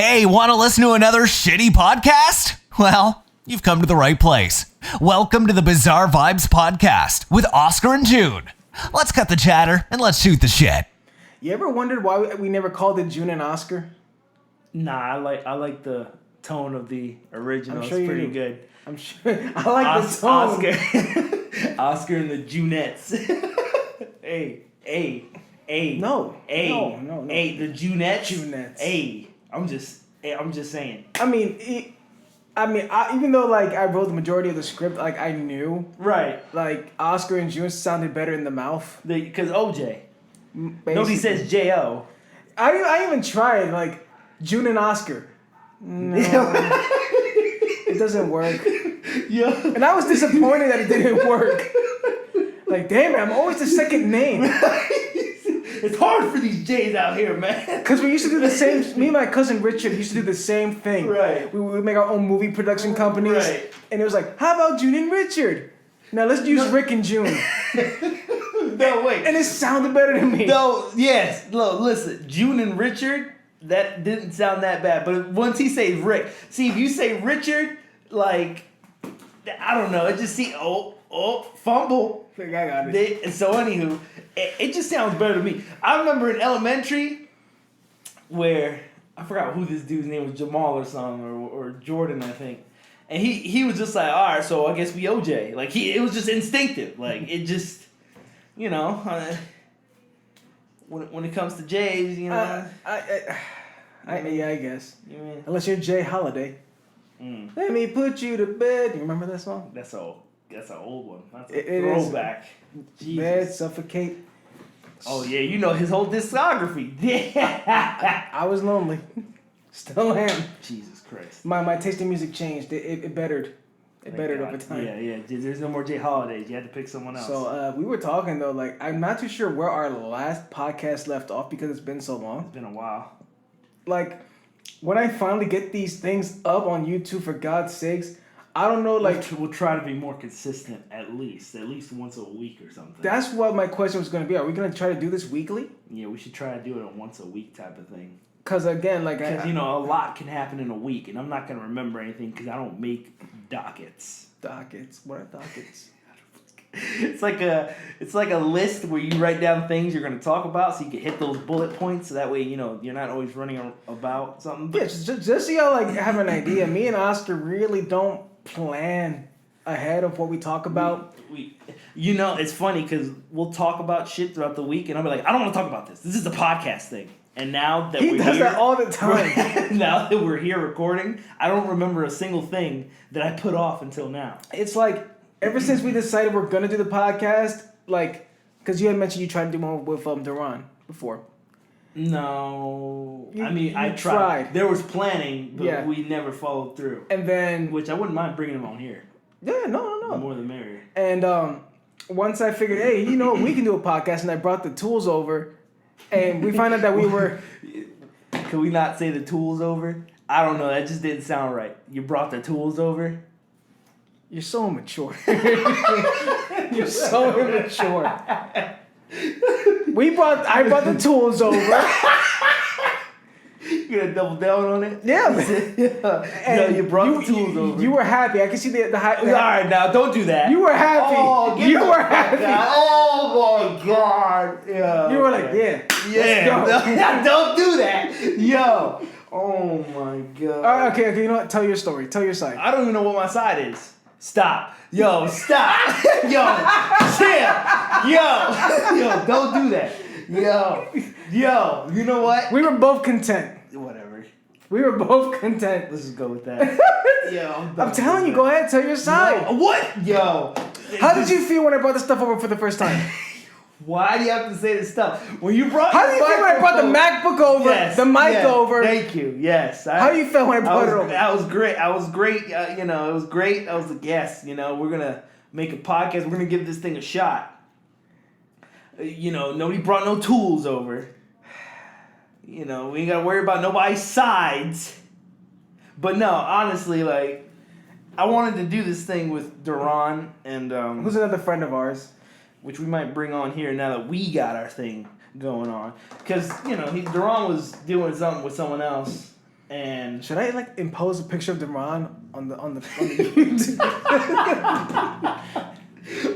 Hey, want to listen to another shitty podcast? Well, you've come to the right place. Welcome to the Bizarrevibespodcast with Oscar and June. Let's cut the chatter and let's shoot the shit. You ever wondered why we never called it June and Oscar? Nah, I like the tone of the original. I'm sure it's pretty do. good. I'm sure. I like the tone. Oscar and the Junettes. hey. No. Hey. No. Hey, the Junettes. Junettes. Hey, I'm just saying. I mean, even though like I wrote the majority of the script, like I knew, Right. like Oscar and June sounded better in the mouth. Because OJ. Basically. Nobody says J.O. I even tried like June and Oscar. No, it doesn't work. Yeah. And I was disappointed that it didn't work. Like, damn it, I'm always the second name. It's hard for these J's out here, man. Because we used to do the same, me and my cousin Richard used to do the same thing. Right. We would make our own movie production companies. Right. And it was like, how about June and Richard? Now let's use Rick and June. No, wait. And it sounded better than me. No, yes. No, listen. June and Richard, that didn't sound that bad. But once he says Rick, see, if you say Richard, like, I don't know. It just fumble. I think I got it. So anywho, it just sounds better to me. I remember in elementary where I forgot who this dude's name was, Jamal or something, or Jordan, I think. And he was just like, all right, so I guess we OJ. Like it was just instinctive. Like it just, you know, when it comes to J's, you know. I guess. You mean? Unless you're Jay Holiday. Let me put you to bed. You remember that song? That's an old one. That's a It throwback. Bed, suffocate. Oh yeah, you know his whole discography. I was lonely. Still am. Jesus Christ. My taste in music changed. It bettered. It bettered over time. Yeah. There's no more J Holidays. You had to pick someone else. So we were talking though, like I'm not too sure where our last podcast left off because it's been so long. It's been a while. Like when I finally get these things up on YouTube, for God's sakes, I don't know. Like we'll try to be more consistent at least once a week or something. That's what my question was going to be. Are we going to try to do this weekly? Yeah, we should try to do it a once a week type of thing. Because again, like you know, a lot can happen in a week, and I'm not going to remember anything because I don't make dockets. Dockets? What are dockets? It's like a list where you write down things you're going to talk about, so you can hit those bullet points. So that way, you know, you're not always running about something. Yeah, just so y'all like have an idea. Me and Oscar really don't plan ahead of what we talk about. You know, it's funny because we'll talk about shit throughout the week, and I'll be like, I don't want to talk about this. This is a podcast thing. And now that he does that all the time. Now that we're here recording, I don't remember a single thing that I put off until now. It's like ever since we decided we're gonna do the podcast, like, because you had mentioned you tried to do one with Duran before. No, I tried. There was planning, but yeah. we never followed through. And then, which I wouldn't mind bringing him on here. Yeah, no. The more the merrier. And once I figured, hey, you know, we can do a podcast, and I brought the tools over, and we found out that we were. Can we not say the tools over? I don't know. That just didn't sound right. You brought the tools over. You're so immature. You're so immature. I brought the tools over. You gonna double down on it? Yeah, man. No, you brought the tools over. You were happy. I can see the high. All right, now don't do that. You were happy. Oh, you were happy. Oh my God. Yeah. You were like, yeah. Yeah. Don't do that. Yo. Oh my God. All right, okay. You know what? Tell your story. Tell your side. I don't even know what my side is. Stop. Yo, stop. Yo, chill. Yo, don't do that. Yo, you know what? We were both content. Whatever. We were both content. Let's just go with that. Yo, I'm telling you, go ahead, tell your side. No. What? Yo. How did you feel when I brought this stuff over for the first time? Why do you have to say this stuff? When you brought How do you feel when I brought the MacBook over, the mic over? Thank you. Yes. How do you feel when I brought it over? I was great. You know, it was great. I was a guest. You know, we're gonna make a podcast. We're gonna give this thing a shot. You know, nobody brought no tools over. You know, we ain't gotta worry about nobody's sides. But no, honestly, like, I wanted to do this thing with Duran and who's another friend of ours, which we might bring on here now that we got our thing going on. Because, you know, Duran was doing something with someone else. And should I like impose a picture of Deron on the YouTube?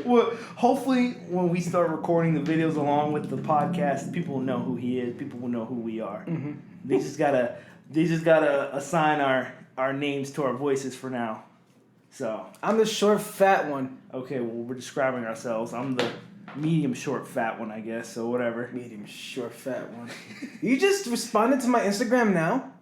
well, hopefully when we start recording the videos along with the podcast, people will know who he is. People will know who we are. Mm-hmm. They just gotta assign our names to our voices for now. So I'm the short, fat one. okay, well we're describing ourselves. I'm the medium, short, fat one, I guess. So whatever. Medium, short, fat one. You just responded to my Instagram now?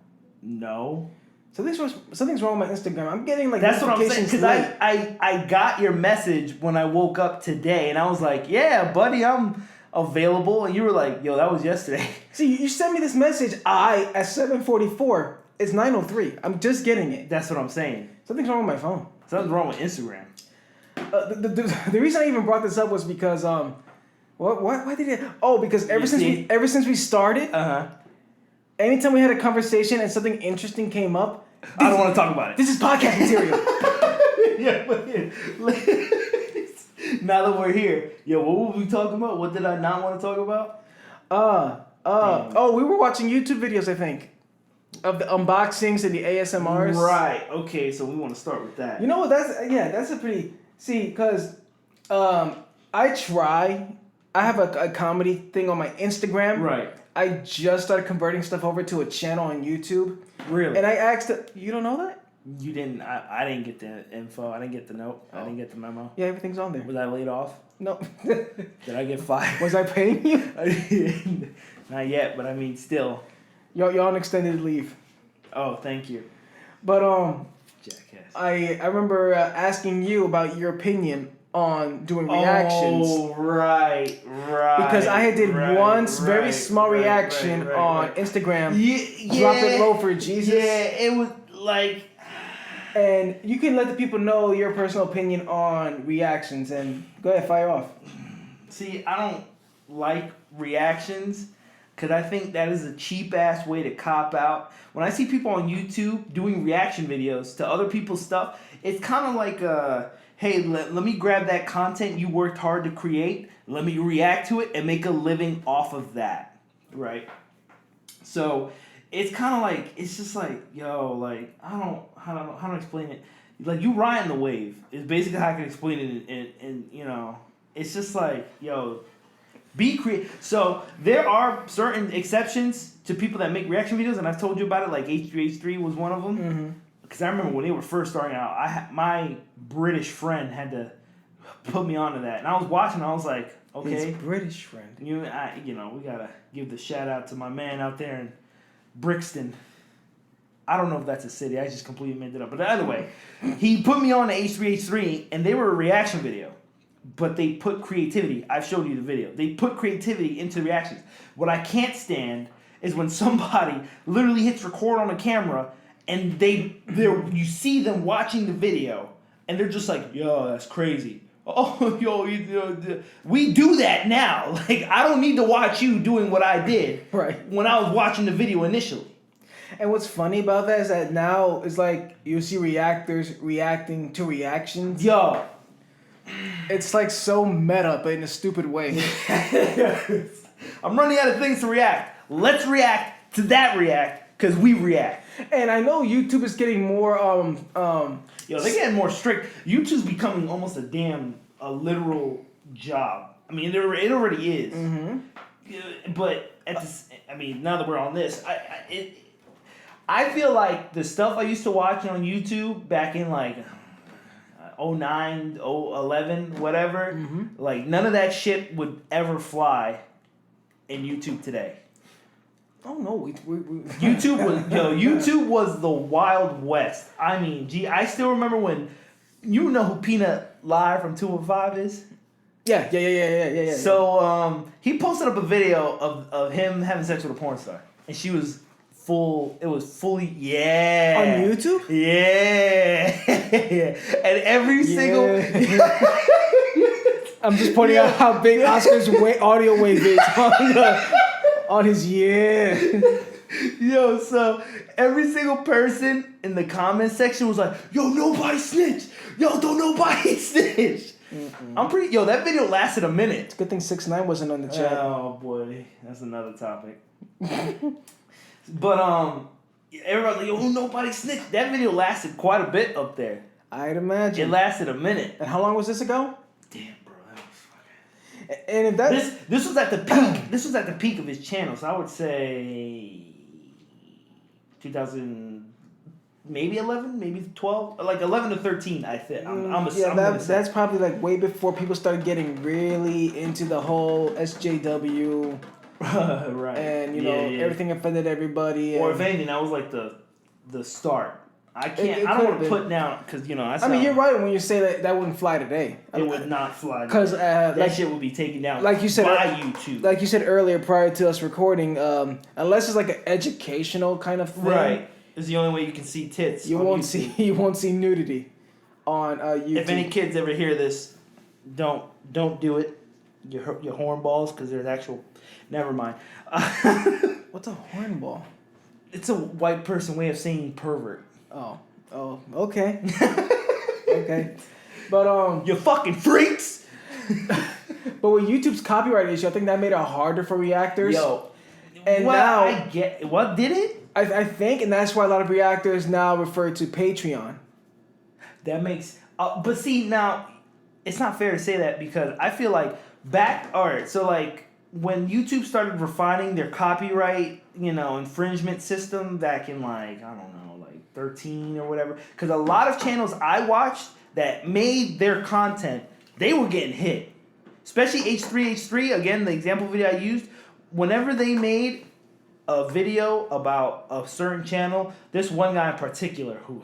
No. Something's wrong with my Instagram. I'm getting like That's what I'm saying, because late. I got your message when I woke up today, and I was like, yeah, buddy, I'm available. And you were like, yo, that was yesterday. See, you sent me this message at 7:44. It's 9:03. I'm just getting it. That's what I'm saying. Something's wrong with my phone. Something's wrong with Instagram. The reason I even brought this up was because why did it? Oh, because ever since we started, anytime we had a conversation and something interesting came up, I don't want to talk about it. This is podcast material. Yeah, but now that we're here, yo, what were we talking about? What did I not want to talk about? We were watching YouTube videos, I think, of the unboxings and the ASMRs. Right. Okay, so we want to start with that. You know what? That's a pretty because I have a comedy thing on my Instagram. Right. I just started converting stuff over to a channel on YouTube. Really? And I asked, you don't know that? You didn't. I didn't get the info. I didn't get the note. I didn't get the memo. Yeah, everything's on there. Was I laid off? No. Did I get fired? Was I paying you? Not yet, but I mean, still. You're on extended leave. Oh, thank you. But Jackass. I remember asking you about your opinion on doing reactions. Oh, right. Because I did very small reaction on Instagram. Yeah. Drop it low for Jesus. Yeah, it was like. And you can let the people know your personal opinion on reactions. And go ahead, fire off. See, I don't like reactions because I think that is a cheap-ass way to cop out. When I see people on YouTube doing reaction videos to other people's stuff, it's kind of like, hey, let me grab that content you worked hard to create, let me react to it, and make a living off of that, right? So it's kind of like, it's just like, yo, like, I don't know how to explain it. Like, you riding the wave is basically how I can explain it, and you know, it's just like, yo, be creative. So there are certain exceptions to people that make reaction videos, and I've told you about it, like H3H3 was one of them. Mm-hmm. Because I remember when they were first starting out, my British friend had to put me onto that. And I was watching, I was like, okay. His British friend. We gotta give the shout out to my man out there in Brixton. I don't know if that's a city. I just completely made it up. But either way, he put me on to H3H3, and they were a reaction video. But they put creativity. I've showed you the video. They put creativity into the reactions. What I can't stand is when somebody literally hits record on a camera, and you see them watching the video, and they're just like, yo, that's crazy. Oh, yo, we do that now. Like, I don't need to watch you doing what I did when I was watching the video initially. And what's funny about that is that now it's like you see reactors reacting to reactions. Yo. It's like so meta, but in a stupid way. I'm running out of things to react. Let's react to that react, because we react. And I know YouTube is getting more Yo, they're getting more strict. YouTube's becoming almost a literal job. I mean, it already is. Mm-hmm. But now that we're on this, I feel like the stuff I used to watch on YouTube back in like 09, 11, whatever, mm-hmm. like none of that shit would ever fly in YouTube today. Oh no, YouTube was the Wild West. I mean, I still remember when, you know who Peanut Live from 215 is? Yeah. So he posted up a video of him having sex with a porn star, and she was fully on YouTube. Yeah, and every single. I'm just pointing out how big Oscar's audio wave is on his Yo, so every single person in the comment section was like, yo, nobody snitch. Yo, don't nobody snitch. Mm-mm. That video lasted a minute. It's a good thing 6ix9ine wasn't on the chat. Oh boy, that's another topic. But Everybody like, oh, nobody snitched. That video lasted quite a bit up there. I'd imagine. It lasted a minute. And how long was this ago? Damn, bro, that was fucking. And if that this was at the peak. This was at the peak of his channel. So I would say 2000, maybe 11, maybe 12, like 11 to 13. I think. That's probably like way before people started getting really into the whole SJW. Right. And everything offended everybody. Or if anything, that was like the start. I can't. It I don't want to been. put down because I mean, you're right when you say that wouldn't fly today. It would not fly because that shit would be taken down. Like you said, by YouTube. Like you said earlier, prior to us recording, unless it's like an educational kind of thing, right? It's the only way you can see tits. You won't see nudity on YouTube. If any kids ever hear this, don't do it. Your hornballs, because there's actual. Never mind. What's a hornball? It's a white person way of saying pervert. Oh, okay. Okay. But you fucking freaks. But with YouTube's copyright issue, I think that made it harder for reactors. Yo. And now I get what did it? I think, and that's why a lot of reactors now refer to Patreon. That makes but see now it's not fair to say that because I feel like so like when YouTube started refining their copyright, infringement system back in like, I don't know, like 13 or whatever, because a lot of channels I watched that made their content, they were getting hit. Especially H3H3, again, the example video I used, whenever they made a video about a certain channel, this one guy in particular who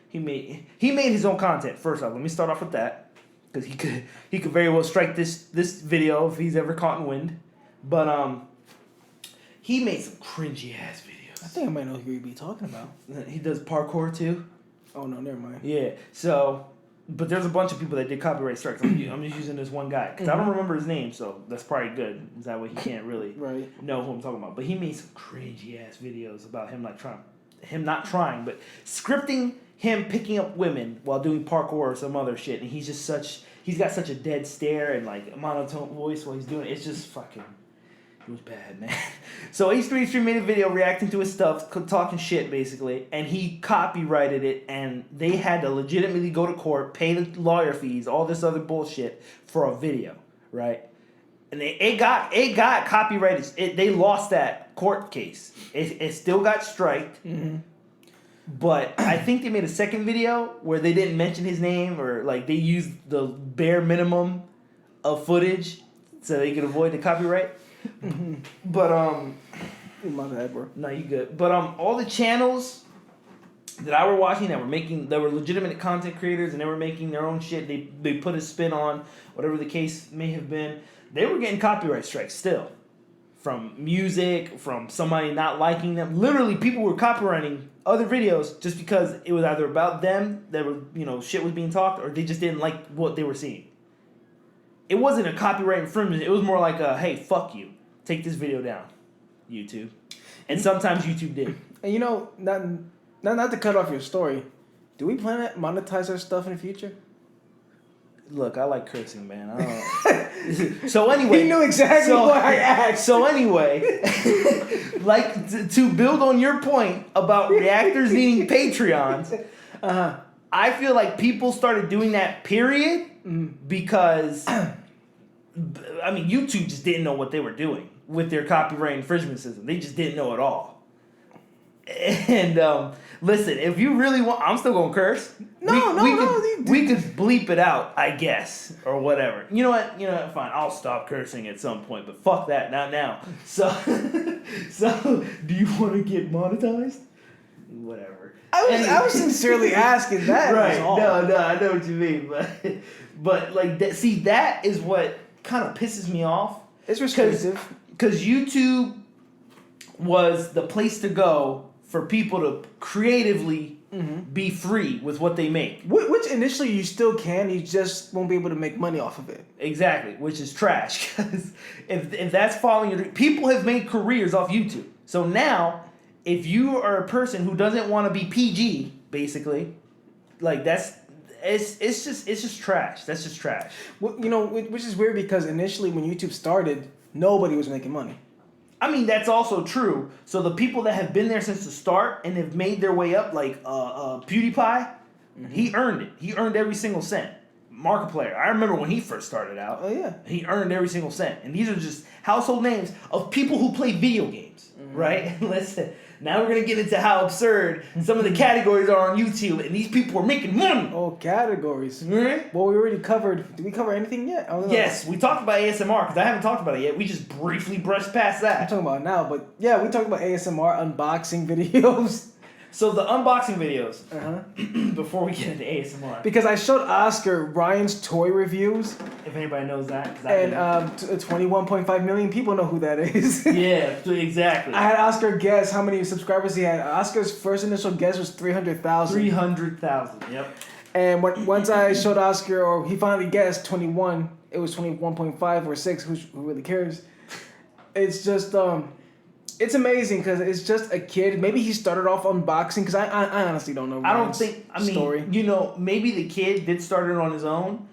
he made his own content. First off, let me start off with that. Because he could very well strike this video if he's ever caught in wind. But he made some cringy ass videos. I think I might know who you'd be talking about. He does parkour too. Oh no, never mind. Yeah. So, but there's a bunch of people that did copyright strikes. I'm just using this one guy because I don't remember his name, so that's probably good. That way he can't really know who I'm talking about. But he made some cringy ass videos about him not trying, but scripting him picking up women while doing parkour or some other shit, and he's got such a dead stare and like a monotone voice while he's doing it. It's just fucking, it was bad, man. So H3H3 made a video reacting to his stuff, talking shit basically, and he copyrighted it, and they had to legitimately go to court, pay the lawyer fees, all this other bullshit for a video, right? And it got copyrighted. They lost that court case. It still got striked. Mm-hmm. But I think they made a second video where they didn't mention his name or like they used the bare minimum of footage so they could avoid the copyright. Mm-hmm. But my bad, bro. No, you good. But all the channels that I were watching that were legitimate content creators and they were making their own shit. They put a spin on whatever the case may have been. They were getting copyright strikes still. From music, from somebody not liking them. Literally, people were copywriting other videos just because it was either about them, that were, shit was being talked, or they just didn't like what they were seeing. It wasn't a copyright infringement. It was more like a, hey, fuck you. Take this video down, YouTube. And sometimes YouTube did. And not to cut off your story, do we plan to monetize our stuff in the future? Look, I like cursing, man. I don't know. So anyway, he knew exactly what I asked. So anyway, like to build on your point about reactors needing Patreons, I feel like people started doing that period because YouTube just didn't know what they were doing with their copyright infringement system. They just didn't know it all. And listen, if you really want, I'm still gonna curse. We could bleep it out, I guess, or whatever. You know what? Fine. I'll stop cursing at some point, but fuck that, not now. So, do you want to get monetized? Whatever. I was sincerely asking that. Right? No, I know what you mean, but like that. See, that is what kind of pisses me off. It's restrictive because YouTube was the place to go for people to creatively be free with what they make. Which initially you still can, you just won't be able to make money off of it. Exactly, which is trash. Because if that's following your... People have made careers off YouTube. So now, if you are a person who doesn't want to be PG, basically, like it's just trash. That's just trash. Well, which is weird because initially when YouTube started, nobody was making money. I mean, that's also true. So the people that have been there since the start and have made their way up, like PewDiePie, he earned it. He earned every single cent. Markiplier, I remember when he first started out. Oh, yeah. He earned every single cent. And these are just household names of people who play video games, right? Listen, now we're going to get into how absurd some of the categories are on YouTube, and these people are making money. Oh, categories. Right? Well, we already covered. Did we cover anything yet? Yes, we talked about ASMR, because I haven't talked about it yet. We just briefly brushed past I'm that. talking about it now, but yeah, we talked about ASMR unboxing videos. So the unboxing videos, Uh-huh. before we get into ASMR. Because I showed Oscar Ryan's toy reviews, If anybody knows that. and 21.5 million people know who that is. Yeah, exactly. I had Oscar guess how many subscribers he had. Oscar's first initial guess was 300,000. 300,000, yep. And once I showed Oscar, or he finally guessed 21, it was 21.5 or 6, who really cares? It's just, it's amazing because it's just a kid. Maybe he started off unboxing, because I honestly don't know Ryan's story. You know, maybe the kid did start it on his own,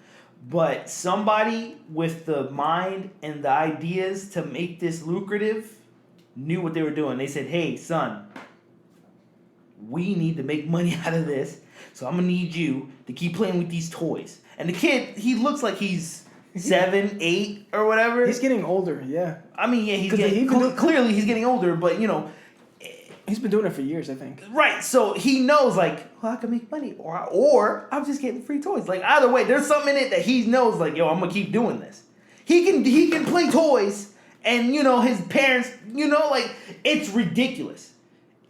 but somebody with the mind and the ideas to make this lucrative knew what they were doing. They said, hey, son, we need to make money out of this, so I'm going to need you to keep playing with these toys. And the kid, he looks like he's 7, 8, or whatever. He's getting older, yeah. I mean, yeah, clearly he's getting older, but, you know. He's been doing it for years, I think. Right, so he knows, like, well, I can make money, or I'm just getting free toys. Like, either way, there's something in it that he knows, like, yo, I'm going to keep doing this. He can play toys, and, you know, his parents, you know, like, it's ridiculous.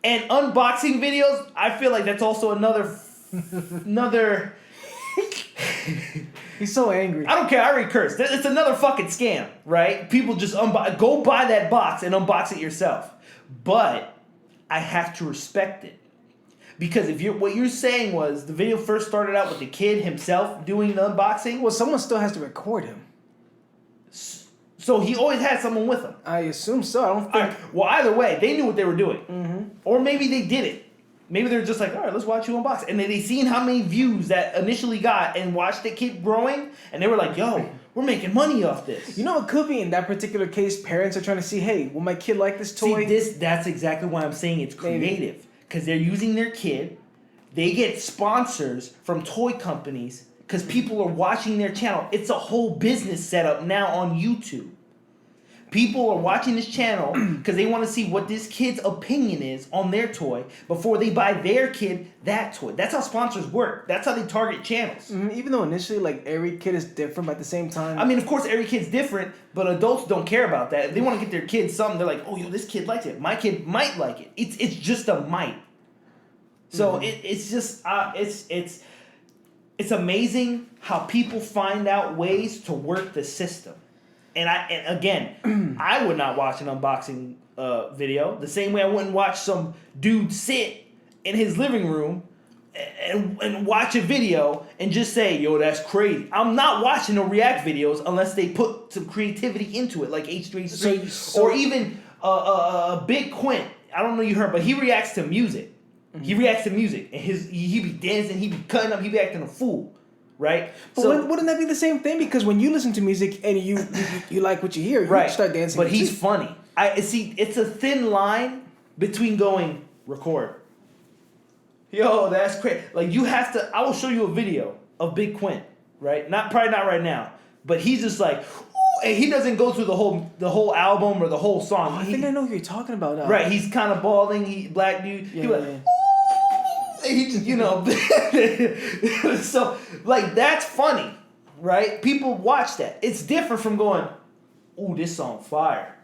And unboxing videos, I feel like that's also another... He's so angry. I don't care. I already cursed. It's another fucking scam, right? People just go buy that box and unbox it yourself. But I have to respect it, because what you're saying was the video first started out with the kid himself doing the unboxing. Well, someone still has to record him. So he always had someone with him. I assume so. I don't think. Well, either way, they knew what they were doing, or maybe they did it. Maybe they're just like, all right, let's watch you unbox. And then they seen how many views that initially got and watched it keep growing. And they were like, yo, we're making money off this. You know, it could be in that particular case, parents are trying to see, hey, will my kid like this toy? See, that's exactly why I'm saying it's creative. Because they're using their kid. They get sponsors from toy companies because people are watching their channel. It's a whole business setup now on YouTube. People are watching this channel because they want to see what this kid's opinion is on their toy before they buy their kid that toy. That's how sponsors work. That's how they target channels. Even though initially, like, every kid is different, but at the same time... I mean, of course, every kid's different, but adults don't care about that. If they want to get their kids something, they're like, oh, yo, this kid likes it. My kid might like it. It's just a might. So it's just... It's amazing how people find out ways to work the system. And again, I would not watch an unboxing video the same way I wouldn't watch some dude sit in his living room and watch a video and just say, yo, that's crazy. I'm not watching no react videos unless they put some creativity into it, like H3 or even Big Quint. I don't know you heard, but he reacts to music. He reacts to music, and he be dancing, he be cutting up, he be acting a fool. Right? But wouldn't that be the same thing? Because when you listen to music and you like what you hear, you start dancing. But he's funny. I see. It's a thin line between going record. Yo, that's crazy. Like, you have to. I will show you a video of Big Quint. Right? Probably not right now. But he's just like, ooh, and he doesn't go through the whole album or the whole song. Oh, I think I know who you're talking about. Now. Right? He's kind of balding. Black dude. Yeah, he like, ooh. He just, you know, so, like, that's funny, right? People watch that. It's different from going, ooh, this song fire.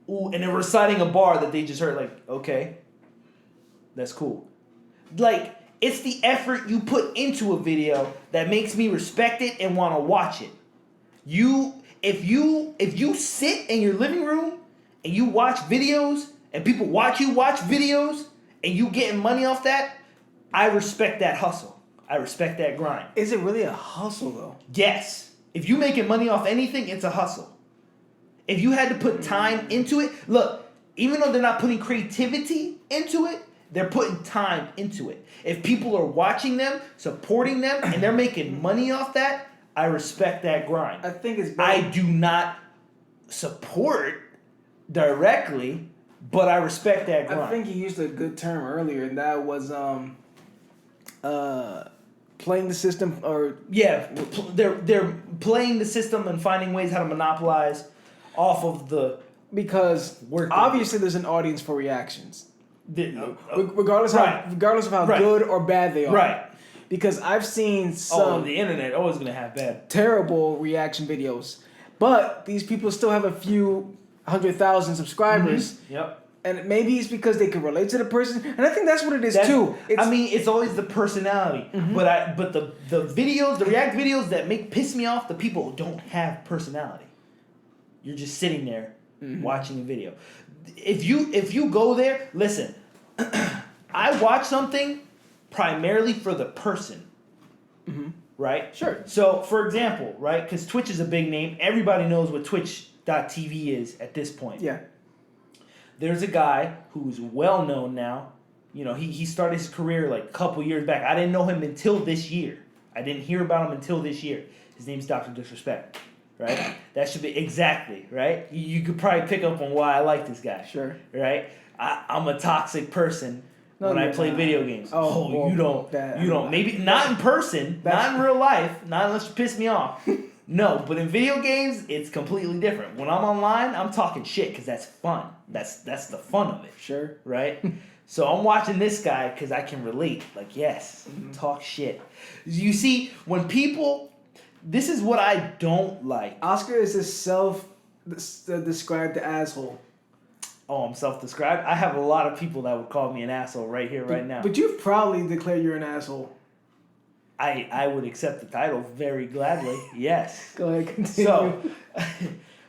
Ooh, and then reciting a bar that they just heard, like, okay, that's cool. Like, it's the effort you put into a video that makes me respect it and want to watch it. If you sit in your living room and you watch videos and people watch you watch videos and you getting money off that, I respect that hustle. I respect that grind. Is it really a hustle, though? Yes. If you're making money off anything, it's a hustle. If you had to put time into it, look, even though they're not putting creativity into it, they're putting time into it. If people are watching them, supporting them, and they're making money off that, I respect that grind. I think it's better. I do not support directly, but I respect that grind. I think you used a good term earlier, and that was playing the system, or they're playing the system and finding ways how to monopolize off of the because work. Obviously, there's an audience for reactions, regardless right. of how right. good or bad they are. Right. Because I've seen some the internet always gonna have bad, terrible reaction videos, but these people still have a few 100,000 subscribers. Mm-hmm. Yep. And maybe it's because they can relate to the person, and I think that's what it is too. It's always the personality, mm-hmm. but the videos, the react videos that piss me off, the people don't have personality. You're just sitting there mm-hmm. watching a video. If you go there, listen. I watch something primarily for the person, mm-hmm. right? Sure. So, for example, right, because Twitch is a big name. Everybody knows what Twitch.tv is at this point. Yeah. There's a guy who's well known now. You know, he started his career like a couple years back. I didn't know him until this year. I didn't hear about him until this year. His name's Dr. Disrespect, right? That should be exactly, right? You could probably pick up on why I like this guy. Sure. Right? I'm a toxic person when I play video games. Oh, you don't. Maybe not in person, not in real life, not unless you piss me off. No, but in video games, it's completely different. When I'm online, I'm talking shit because that's fun. That's the fun of it. Sure. Right? So I'm watching this guy because I can relate. Like, yes, mm-hmm. talk shit. You see, when people... This is what I don't like. Oscar is a self-described asshole. Oh, I'm self-described? I have a lot of people that would call me an asshole right here, right now. But you've proudly declared you're an asshole. I would accept the title very gladly. Yes. Go ahead, continue. So,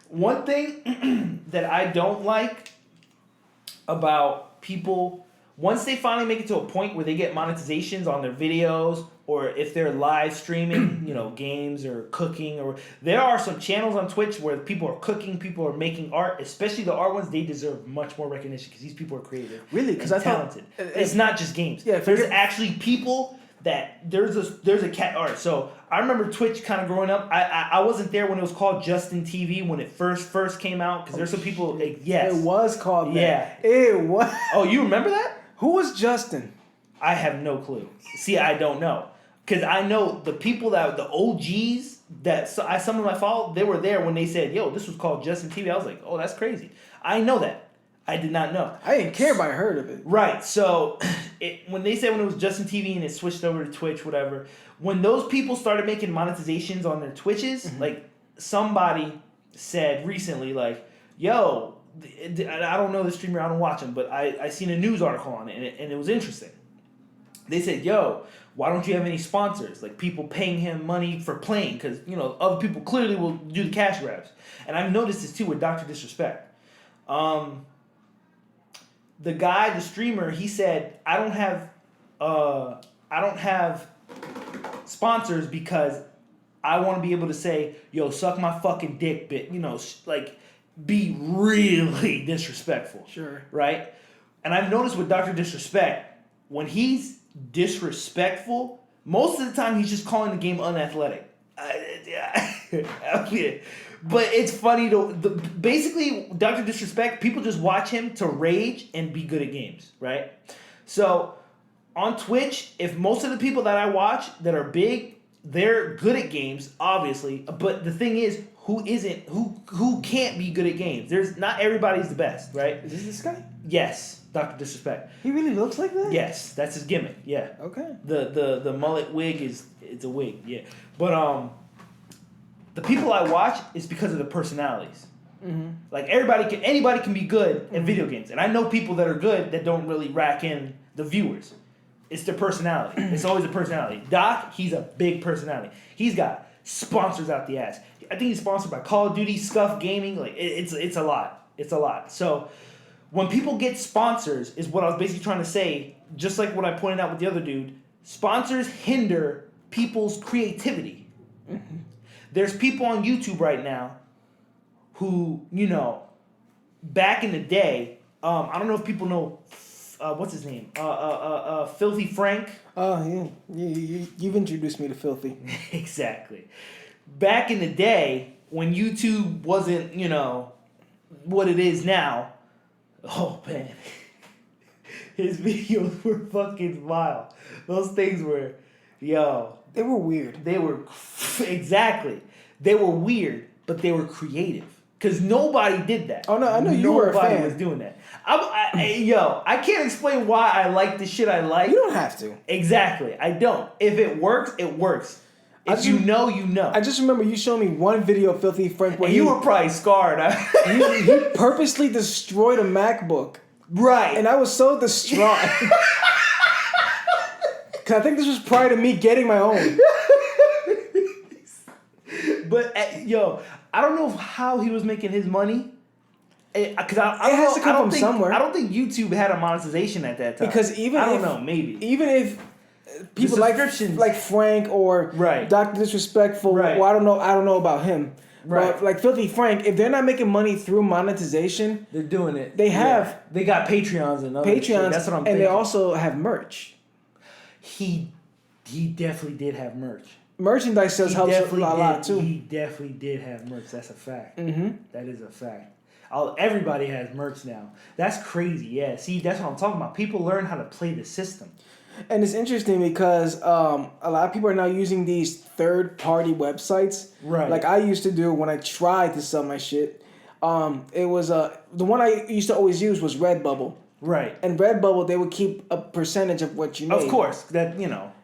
one thing that I don't like about people, once they finally make it to a point where they get monetizations on their videos, or if they're live streaming, games or cooking, or there are some channels on Twitch where people are cooking, people are making art, especially the art ones. They deserve much more recognition because these people are creative. Really? Because I talented. It's not just games. Yeah, there's actually people that there's a cat art. So I remember Twitch kind of growing up. I wasn't there when it was called Justin TV when it first came out because there's some people. Yes, it was called that. Yeah, it was. Oh, you remember that? Who was Justin? I have no clue. See, I don't know because I know the people the OGs that some of my follow, they were there when they said, "Yo, this was called Justin TV." I was like, "Oh, that's crazy." I know that. I did not know. I didn't care, but I heard of it. Right. So when they said when it was Justin TV and it switched over to Twitch, whatever, when those people started making monetizations on their Twitches, mm-hmm. like somebody said recently, like, yo, I don't know the streamer, I don't watch him, but I seen a news article on it and it was interesting. They said, yo, why don't you have any sponsors? Like people paying him money for playing because, other people clearly will do the cash grabs. And I've noticed this too with Dr. Disrespect. The guy, the streamer, he said, I don't have sponsors because I want to be able to say, yo, suck my fucking dick, be really disrespectful. Sure. Right? And I've noticed with Dr. Disrespect, when he's disrespectful, most of the time he's just calling the game unathletic. But it's funny basically Dr. Disrespect, people just watch him to rage and be good at games, right? So on Twitch, if most of the people that I watch that are big, they're good at games, obviously. But the thing is, who can't be good at games? Not everybody's the best, right? Is this guy? Yes, Dr. Disrespect. He really looks like that? Yes, that's his gimmick. Yeah. Okay. The mullet wig it's a wig, yeah. But the people I watch is because of the personalities. Mm-hmm. Like anybody can be good at video games, and I know people that are good that don't really rack in the viewers. It's their personality. It's always a personality. Doc, he's a big personality. He's got sponsors out the ass. I think he's sponsored by Call of Duty, Scuff Gaming. Like it's a lot. It's a lot. So when people get sponsors, is what I was basically trying to say. Just like what I pointed out with the other dude, sponsors hinder people's creativity. Mm-hmm. There's people on YouTube right now who, back in the day, I don't know if people know, what's his name? Filthy Frank. Oh, yeah. You've introduced me to Filthy. Exactly. Back in the day, when YouTube wasn't, what it is now. Oh man, his videos were fucking wild. Those things were, yo. They were weird. They were exactly. They were weird, but they were creative. Cause nobody did that. Oh no, I know you were a fan. Nobody was doing that. I can't explain why I like the shit I like. You don't have to. Exactly, I don't. If it works, it works. If you know, you know. I just remember you showing me one video of Filthy Frank where you were probably scarred. he purposely destroyed a MacBook. Right. And I was so distraught. Cause I think this was prior to me getting my own. But I don't know how he was making his money. Because I it has to come from somewhere. I don't think YouTube had a monetization at that time. Because I don't know, maybe. Even if people like Frank or Dr. Disrespectful, well, I don't know about him. Right. But like Filthy Frank, if they're not making money through monetization, they're doing it. They have they got Patreons and other shit. That's what I'm thinking. And they also have merch. He definitely did have merch. Merchandise sales helps a lot too. He definitely did have merch. That's a fact. Mm-hmm. That is a fact. Everybody has merch now. That's crazy. Yeah. See, that's what I'm talking about. People learn how to play the system. And it's interesting because a lot of people are now using these third-party websites. Right. Like I used to do when I tried to sell my shit. It was the one I used to always use was Redbubble. Right. And Redbubble, they would keep a percentage of what you made. Of course. That,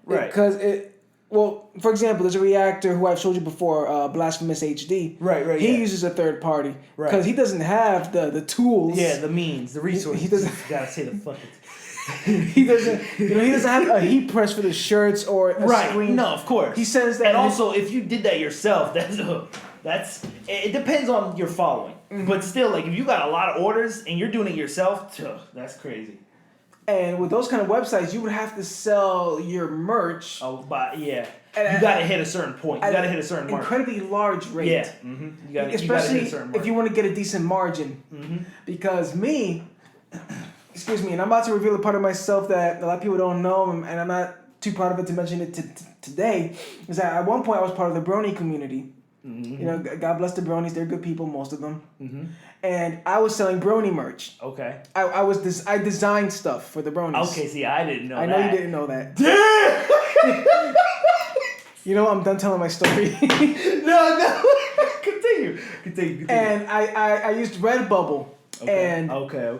right. Because well, for example, there's a reactor who I've showed you before, Blasphemous HD. Right. He uses a third party. Right. Because he doesn't have the tools. Yeah, the means, the resources. He doesn't. Gotta say the fucking. he doesn't have a heat press for the shirts or a screen. No, of course. He says that. And also, if you did that yourself, that's it depends on your following. Mm-hmm. But still, like if you got a lot of orders and you're doing it yourself, that's crazy. And with those kind of websites, you would have to sell your merch. Oh, but yeah. You got to hit a certain point. You got to hit a certain mark. Incredibly large rate. Yeah. Mm-hmm. You got to hit a certain mark. If you want to get a decent margin. Mm-hmm. Because excuse me, and I'm about to reveal a part of myself that a lot of people don't know, and I'm not too proud of it to mention it today, is that at one point I was part of the Brony community. Mm-hmm. God bless the Bronies. They're good people, most of them. Mm-hmm. And I was selling Brony merch. Okay. I designed stuff for the Bronies. Okay, see, I didn't know that. I know you didn't know that. Damn! You know what? I'm done telling my story. No. Continue. And I used Redbubble. Okay. And okay.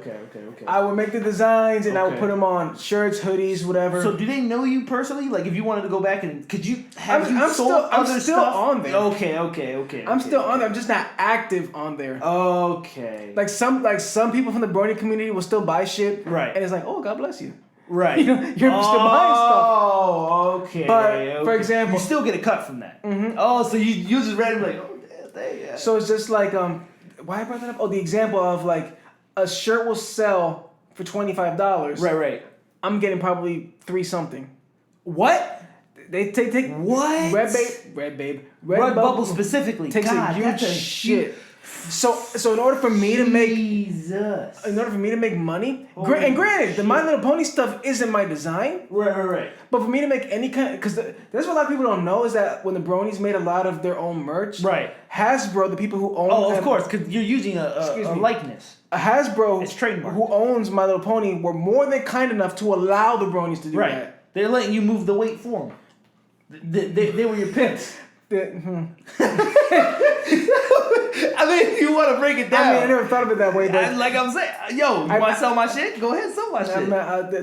I would make the designs and I would put them on shirts, hoodies, whatever. So do they know you personally? Like if you wanted to go back and could you have I'm still on there. Okay. I'm still on there. I'm just not active on there. Okay. Like some people from the Brony community will still buy shit. Right. And it's like, oh, God bless you. Right. You're still buying stuff. Oh, okay. But for example, you still get a cut from that. Mm-hmm. Oh, so you just read it like, oh, yeah. So it's just like why I brought that up? Oh, the example of like a shirt will sell for $25. Right. I'm getting probably 3 something. What? They take what? Redbubble specifically takes a huge shit. So in order for me to make money, and granted, the My Little Pony stuff isn't my design. Right. But for me to make any kind, because that's what a lot of people don't know is that when the Bronies made a lot of their own merch, right? Hasbro, the people who own, of course, because you're using a likeness. Hasbro, it's trademarked, who owns My Little Pony, were more than kind enough to allow the Bronies to do that. They're letting you move the weight for them. They were your pimps. I mean, if you want to break it down. I mean, I never thought of it that way. But like I'm saying, you want to sell my shit? Go ahead, sell my shit.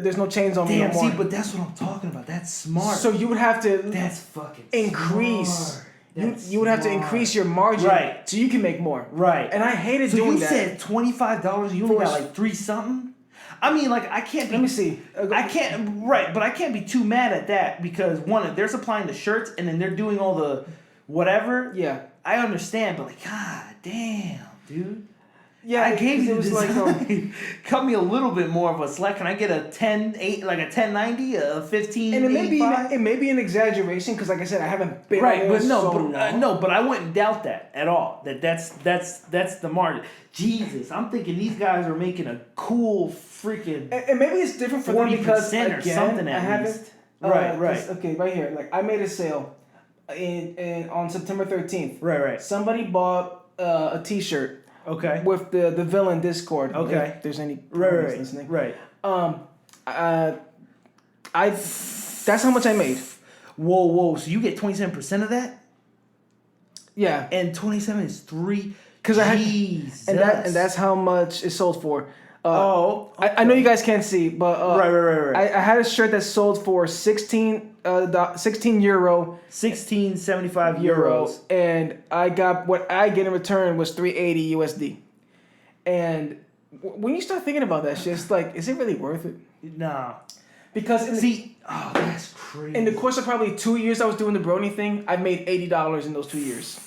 There's no chains on me no more. See, but that's what I'm talking about. That's smart. So you would have to. That's fucking increase. Smart. You would have to increase your margin, right? So you can make more, right? And I hated doing that. So you said $25. You only got like 3 something. I mean, like I can't. Let me see. I can't. Right, but I can't be too mad at that because one, they're supplying the shirts and then they're doing all the whatever. Yeah. I understand, but like, god damn, dude. Yeah, I gave you this. Like, cut me a little bit more of a slack. Can I get a 10.8, like a 1090, a 15? And it may be an exaggeration because, like I said, I haven't been right, but no, but I wouldn't doubt that at all. That's the margin. Jesus, I'm thinking these guys are making a cool freaking. And maybe it's different for them because or something. I haven't. Right. Okay, right here. Like I made a sale, on September 13th. Right. Somebody bought a T-shirt Okay. With the villain Discord. Okay. If there's any right, listening. right. That's how much I made. Whoa! So you get 27% of that? Yeah. And 27 is 3. Because I had, Jesus. and that's how much it sold for. Okay. I know you guys can't see, but right. I had a shirt that sold for 16 euro, 16.75 euros, and I got what I get in return was 380 USD. And when you start thinking about that shit, it's like, is it really worth it? No. Because that's crazy. In the course of probably 2 years I was doing the Brony thing, I made $80 in those 2 years.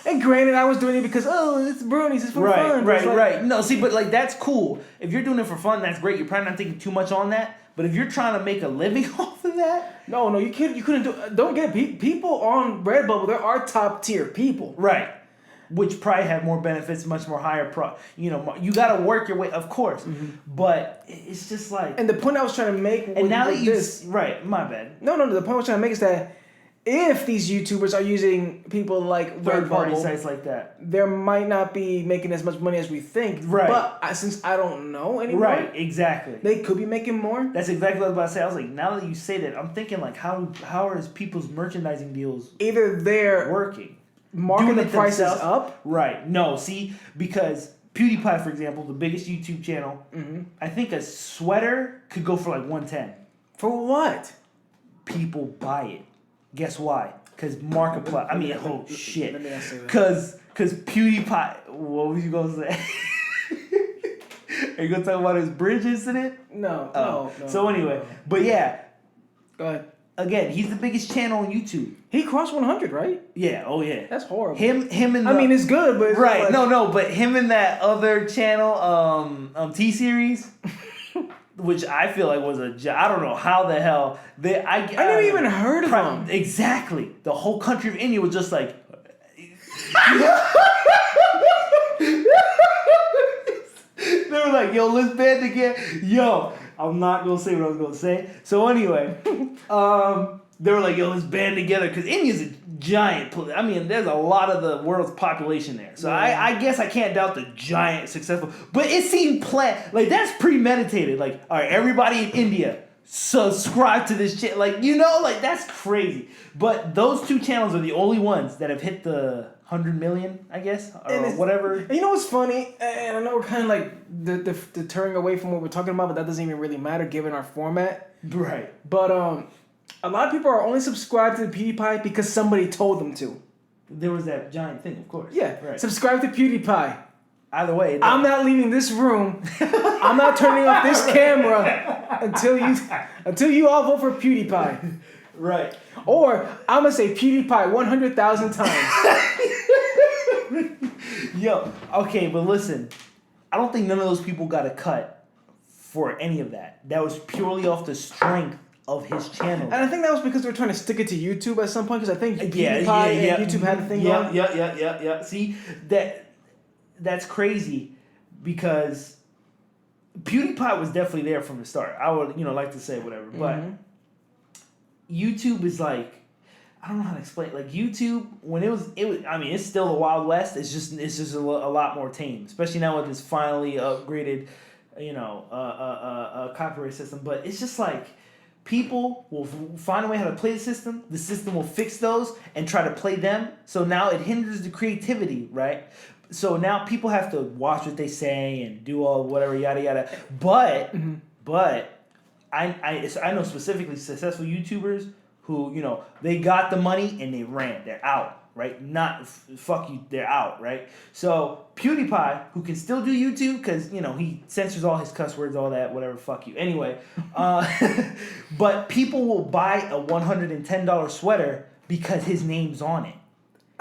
And granted, I was doing it because, it's bronies, it's for fun. Right. No, see, but like that's cool. If you're doing it for fun, that's great. You're probably not thinking too much on that. But if you're trying to make a living off of that, no, you couldn't do. Don't get people on Redbubble. There are top tier people, right? Which probably have more benefits, much more higher you got to work your way, of course. Mm-hmm. But it's just like. And the point I was trying to make. And now that right, my bad. No. The point I was trying to make is that if these YouTubers are using people like third-party sites like that, there might not be making as much money as we think. Right. But since I don't know anymore. Right, exactly. They could be making more. That's exactly what I was about to say. I was like, now that you say that, I'm thinking like, how are people's merchandising deals either they're working? Marking the prices up? Right. No, see, because PewDiePie, for example, the biggest YouTube channel, I think a sweater could go for like $110. For what? People buy it. Guess why? Because Markiplier. I mean, shit. Let me not say that. Because PewDiePie. What was you gonna say? Are you gonna talk about his bridge incident? No. So anyway, but yeah. Go ahead. Again, he's the biggest channel on YouTube. He crossed 100, right? Yeah. Oh yeah. That's horrible. Him and. I mean, it's good, but it's right. Like, no, but him and that other channel, T-Series. Which I feel like was I don't know how the hell I never even heard of them. Exactly. The whole country of India was just like. They were like, yo, let's band together. Yo, I'm not going to say what I was going to say. So anyway, they were like, yo, let's band together. Because India's a giant. I mean, there's a lot of the world's population there. So yeah. I guess I can't doubt the giant successful. But it seemed planned. Like, that's premeditated. Like, all right, everybody in India, subscribe to this shit. Like, like, that's crazy. But those two channels are the only ones that have hit the 100 million, I guess, or whatever. And you know what's funny? And I know we're kind of like deterring away from what we're talking about, but that doesn't even really matter given our format. Right. But a lot of people are only subscribed to the PewDiePie because somebody told them to. There was that giant thing, of course. Yeah. Right. Subscribe to PewDiePie. Either way. I'm not leaving this room. I'm not turning off this camera until you all vote for PewDiePie. Right. Or I'm going to say PewDiePie 100,000 times. Yo, okay, but listen. I don't think none of those people got a cut for any of that. That was purely off the strength of his channel. And I think that was because they were trying to stick it to YouTube at some point, because I think PewDiePie and YouTube had a thing going. Yeah. See, that's crazy because PewDiePie was definitely there from the start. I would, like to say whatever, but YouTube is like, I don't know how to explain it. Like YouTube, when it was. I mean, it's still the Wild West. It's just a lot more tame, especially now with this finally upgraded, copyright system. But it's just like people will find a way how to play the system. The system will fix those and try to play them. So now it hinders the creativity, right? So now people have to watch what they say and do all whatever yada yada. But I know specifically successful YouTubers who, they got the money and they ran. They're out, right? Not fuck you, they're out, right? So PewDiePie, who can still do YouTube because, he censors all his cuss words, all that, whatever, fuck you. Anyway, but people will buy a $110 sweater because his name's on it.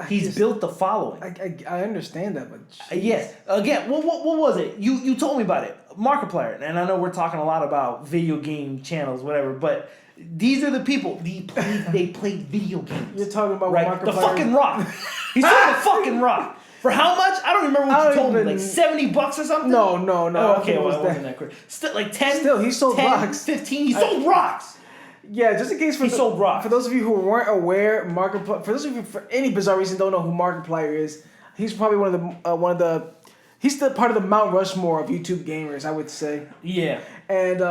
He's built the following. I understand that, but yes. Again, what was it? You told me about it. Markiplier. And I know we're talking a lot about video game channels, whatever, but these are the people. They play video games. You're talking about right? Markiplier. The fucking Rock. He's sold the fucking Rock. For how much? I don't remember what you told me. Like $70 or something? No. Oh, okay, well, it wasn't that crazy. Still, like 10. Still, he sold 10, rocks. 15. He sold rocks. Yeah, just in case he sold rocks. For those of you who weren't aware, for those of you for any bizarre reason don't know who Markiplier is, He's probably one of the. He's still part of the Mount Rushmore of YouTube gamers, I would say. Yeah. And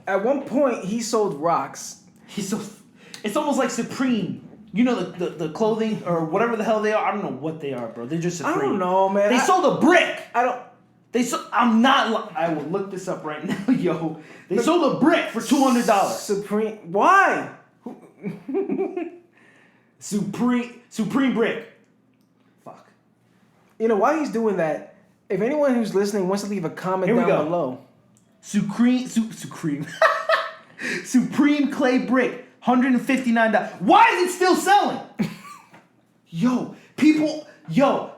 at one point, he sold rocks. It's almost like Supreme. You know the clothing or whatever the hell they are. I don't know what they are, bro. They're just Supreme. I don't know, man. They sold a brick. I'm not. I will look this up right now, yo. They sold a brick for $200. Supreme. Why? Supreme brick. Fuck. You know why he's doing that? If anyone who's listening wants to leave a comment down below. Supreme clay brick, $159. Why is it still selling?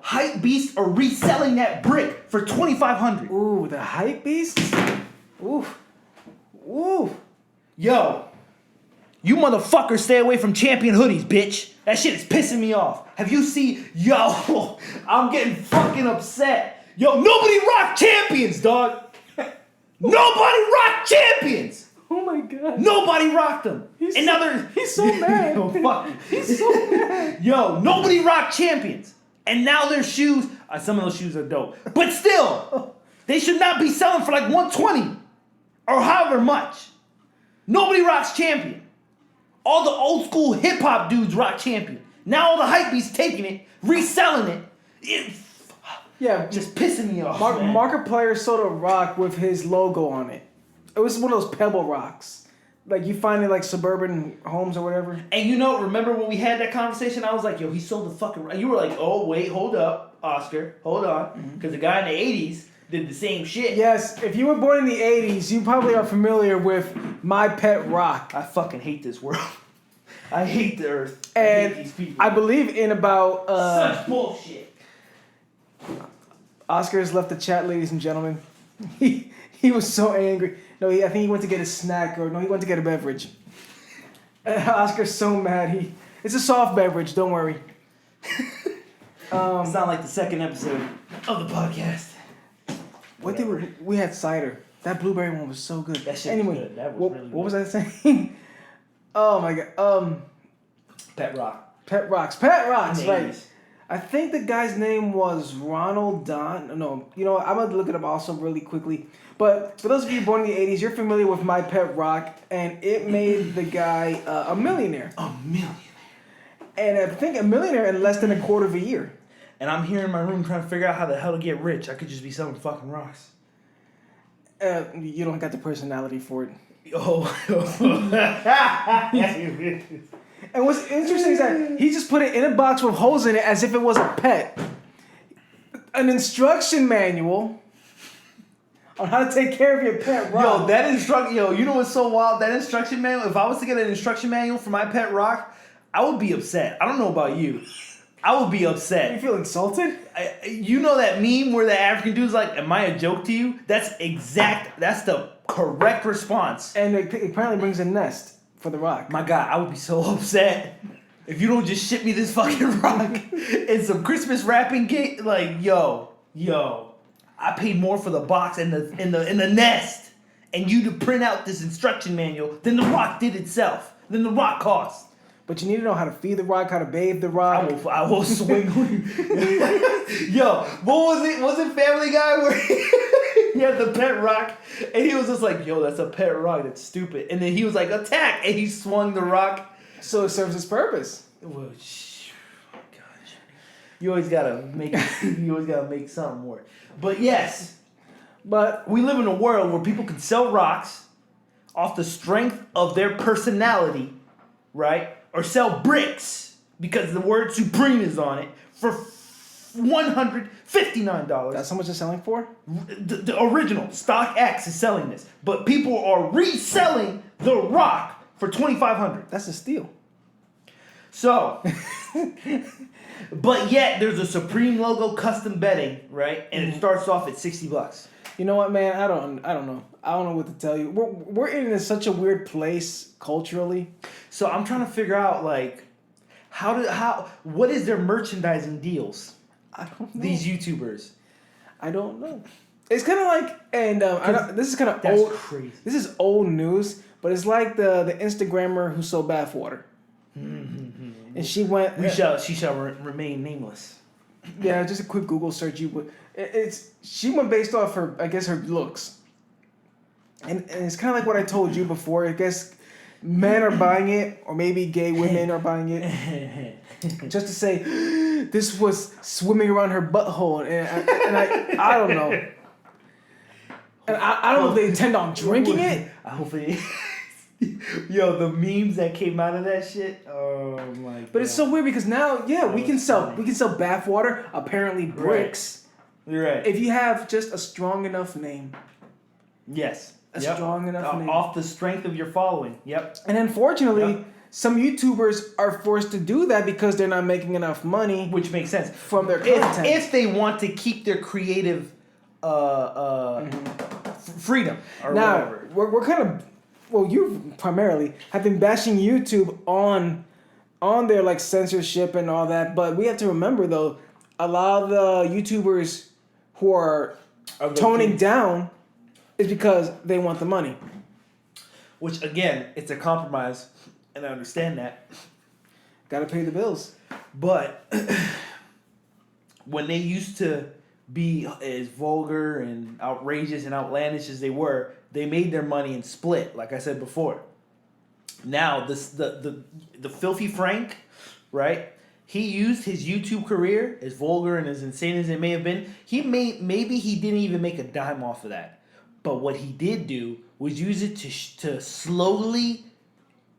Hype beasts are reselling that brick for $2,500. Ooh, the hype beasts? Ooh. Yo, you motherfuckers stay away from Champion hoodies, bitch. That shit is pissing me off. Have you seen? Yo, I'm getting fucking upset. Yo, nobody rock Champions, dog. Nobody rock Champions. Oh my god. Nobody rocked them. He's so mad. Yo, fuck. He's so mad. Yo, nobody rocked Champions. And now their shoes, some of those shoes are dope. But still, they should not be selling for like $120 or however much. Nobody rocks Champion. All the old school hip hop dudes rock Champion. Now all the hypebeasts taking it, reselling it. Yeah, just pissing me off. Man. Markiplier sold a rock with his logo on it. It was one of those pebble rocks. Like you find it like suburban homes or whatever. And remember when we had that conversation? I was like, yo, he sold the fucking rock. You were like, oh, wait, hold up, Oscar. Hold on. Because the guy in the 80s did the same shit. Yes, if you were born in the 80s, you probably are familiar with My Pet Rock. I fucking hate this world. I hate the earth. And I hate these people. I believe in about... Such bullshit. Oscar has left the chat, ladies and gentlemen. He was so angry. No, I think he went to get a snack, he went to get a beverage. Oscar's so mad. It's a soft beverage, don't worry. It's not like the second episode of the podcast. We had cider. That blueberry one was so good. That shit was good. That was really good. What was I saying? Oh my god. Pet Rock. Pet Rocks, right. I think the guy's name was Ronald Don. No, I'm going to look it up also really quickly. But for those of you born in the 80s, you're familiar with My Pet Rock, and it made the guy a millionaire. A millionaire. And I think a millionaire in less than a quarter of a year. And I'm here in my room trying to figure out how the hell to get rich. I could just be selling fucking rocks. You don't got the personality for it. Oh. And what's interesting is that he just put it in a box with holes in it as if it was a pet. An instruction manual on how to take care of your pet rock. You know what's so wild? That instruction manual, if I was to get an instruction manual for my pet rock, I would be upset. I don't know about you. I would be upset. You feel insulted? You know that meme where the African dude's like, am I a joke to you? That's the correct response. And it apparently brings a nest for the rock. My God, I would be so upset if you don't just ship me this fucking rock and some Christmas wrapping kit. Like, yo, I paid more for the box and the nest, and you to print out this instruction manual than the rock did itself. Than the rock cost. But you need to know how to feed the rock, how to bathe the rock. I will swing. Yo, what was it? Was it Family Guy where he had the pet rock and he was just like, yo, that's a pet rock. That's stupid. And then he was like, attack, and he swung the rock. So it serves its purpose. Well, gosh, you always gotta make something work. But yes, we live in a world where people can sell rocks off the strength of their personality, right? Or sell bricks because the word Supreme is on it for $159. That's how much it's selling for? The original StockX is selling this, but people are reselling the rock for $2,500. That's a steal. So, but yet there's a Supreme logo custom bedding, right? And it starts off at $60. You know what, man? I don't know. I don't know what to tell you. We're in such a weird place culturally. So I'm trying to figure out like what is their merchandising deals? I don't know. These YouTubers. I don't know. It's kind of like, and this is kind of that's old. Crazy. This is old news, but it's like the Instagrammer who sold bathwater. Mm-hmm. And she went. She shall remain nameless. Yeah, just a quick Google search. She went based off her, I guess, her looks. And it's kind of like what I told you before. I guess men are buying it, or maybe gay women are buying it, just to say this was swimming around her butthole, and I don't know, and I don't know if they intend on drinking it. I hope they. Yo, the memes that came out of that shit. Oh my god! But it's so weird because now, we can sell bath water. Apparently, bricks. You're right. If you have just a strong enough name. Yes. Strong enough name. Off the strength of your following. Yep. And unfortunately, some YouTubers are forced to do that because they're not making enough money. Which makes sense. From their content. If they want to keep their creative freedom or whatever. We're kind of... Well, you primarily have been bashing YouTube on their like censorship and all that. But we have to remember, though, a lot of the YouTubers who are toning down... is because they want the money. Which, again, it's a compromise, and I understand that. Gotta pay the bills. But when they used to be as vulgar and outrageous and outlandish as they were, they made their money and split, like I said before. Now, the Filthy Frank, right? He used his YouTube career, as vulgar and as insane as it may have been, maybe he didn't even make a dime off of that. But what he did do was use it to slowly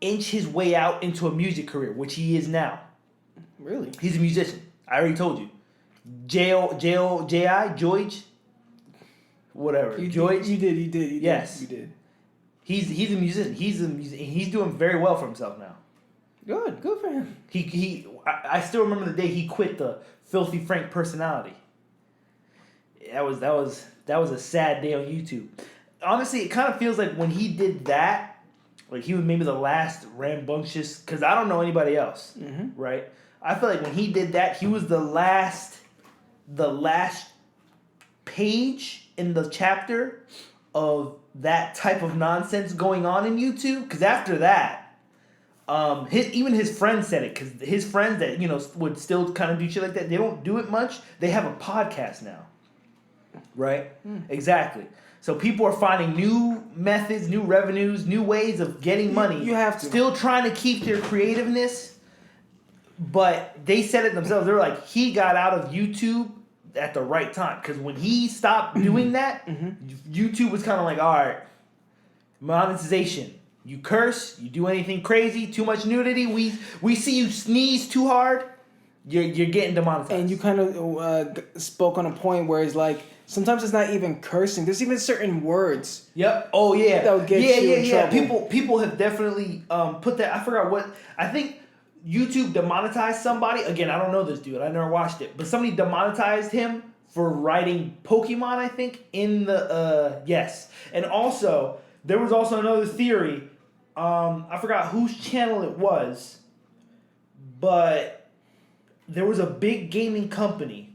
inch his way out into a music career, which he is now. Really? He's a musician. I already told you. J-I? George? Whatever. George? You did. Yes. You did. He's a musician. He's doing very well for himself now. Good for him. I still remember the day he quit the Filthy Frank personality. That was a sad day on YouTube. Honestly, it kind of feels like when he did that, like he was maybe the last rambunctious, because I don't know anybody else, right? I feel like when he did that, he was the last page in the chapter of that type of nonsense going on in YouTube. Because after that, even his friends said it, because his friends that, would still kind of do shit like that, they don't do it much. They have a podcast now. Right? Exactly. So people are finding new methods, new revenues, new ways of getting money. You have to. Still trying to keep their creativeness, but they said it themselves. They were like, he got out of YouTube at the right time. Because when he stopped doing that, YouTube was kind of like, all right, monetization. You curse, you do anything crazy, too much nudity, we see you sneeze too hard, you're getting demonetized. And you kind of spoke on a point where it's like, sometimes it's not even cursing. There's even certain words. Yep. Oh yeah. That would get you in trouble. People have definitely put that. I forgot what. I think YouTube demonetized somebody. Again, I don't know this dude. I never watched it, but somebody demonetized him for writing Pokemon. I think in the yes. And also there was also another theory. I forgot whose channel it was, but there was a big gaming company.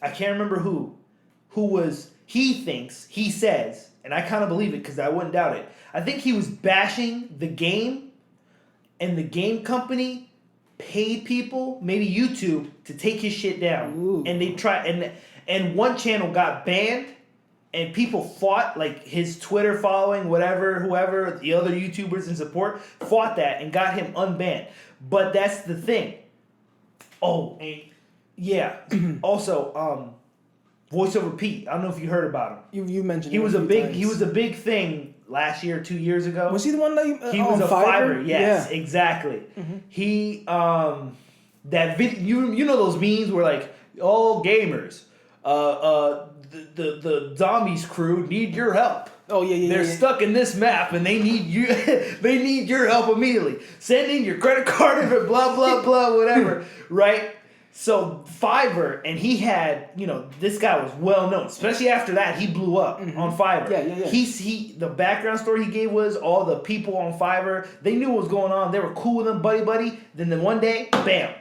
I can't remember who was, he says, and I kind of believe it because I wouldn't doubt it. I think he was bashing the game, and the game company paid people, maybe YouTube, to take his shit down. Ooh. And they tried, and one channel got banned, and people fought, like his Twitter following, whoever, the other YouTubers in support, fought that and got him unbanned. But that's the thing. Oh, and yeah. Also, VoiceOver Pete. I don't know if you heard about him. You mentioned he was a big thing last year, 2 years ago. Was he the one that he was a Fiverr? Yes, yeah. Exactly. Mm-hmm. He you know those memes where like all gamers, the zombies crew need your help. Oh yeah. They're stuck in this map and they need you. They need your help immediately. Send in your credit card and blah blah blah whatever. Right. So Fiverr, and he had, this guy was well known, especially after that he blew up on Fiverr. Yeah. The background story he gave was all the people on Fiverr, they knew what was going on. They were cool with him, buddy. Then one day, bam,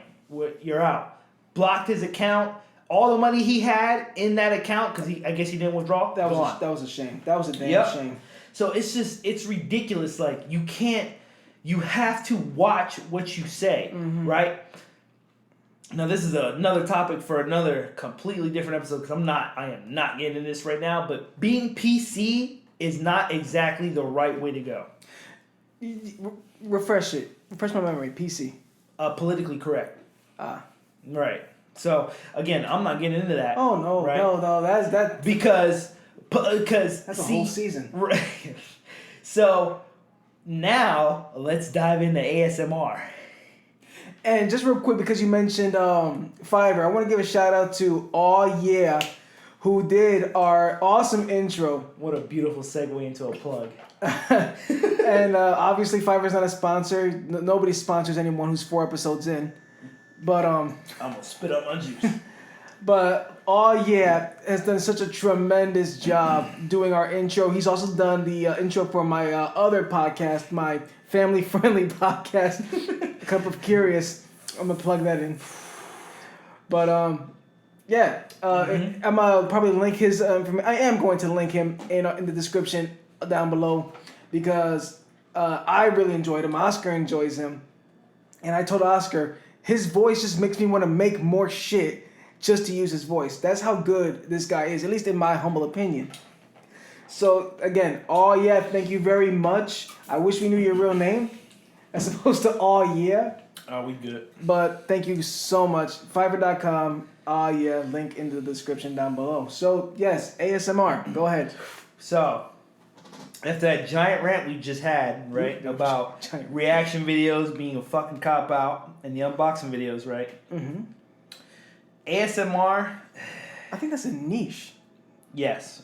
you're out. Blocked his account. All the money he had in that account, because I guess he didn't withdraw. That was a shame. That was a damn shame. So it's ridiculous. Like you have to watch what you say, right? Now this is another topic for another completely different episode because I am not getting into this right now. But being PC is not exactly the right way to go. Refresh my memory. PC. Politically correct. Right. So again, I'm not getting into that. Oh no, right? no, that's because that's a whole season. Right. So now let's dive into ASMR. And just real quick, because you mentioned Fiverr, I want to give a shout out to Aw Yeah, who did our awesome intro. What a beautiful segue into a plug. And obviously Fiverr's not a sponsor. Nobody sponsors anyone who's 4 episodes in. But I'm gonna spit up my juice. But Aw Yeah has done such a tremendous job doing our intro. He's also done the intro for my other podcast, my family-friendly podcast, Cup of Curious. I'm gonna plug that in. But yeah, I'm gonna probably link his. I am going to link him in the description down below because I really enjoyed him. Oscar enjoys him, and I told Oscar his voice just makes me want to make more shit just to use his voice. That's how good this guy is, at least in my humble opinion. So again, Aw Yeah, thank you very much. I wish we knew your real name as opposed to Aw Yeah. Oh, we good. But thank you so much. Fiverr.com, Aw Yeah, link in the description down below. So yes, ASMR, go ahead. So, after that giant rant we just had, right, about reaction videos being a fucking cop-out and the unboxing videos, right? Mm-hmm. ASMR. I think that's a niche. Yes.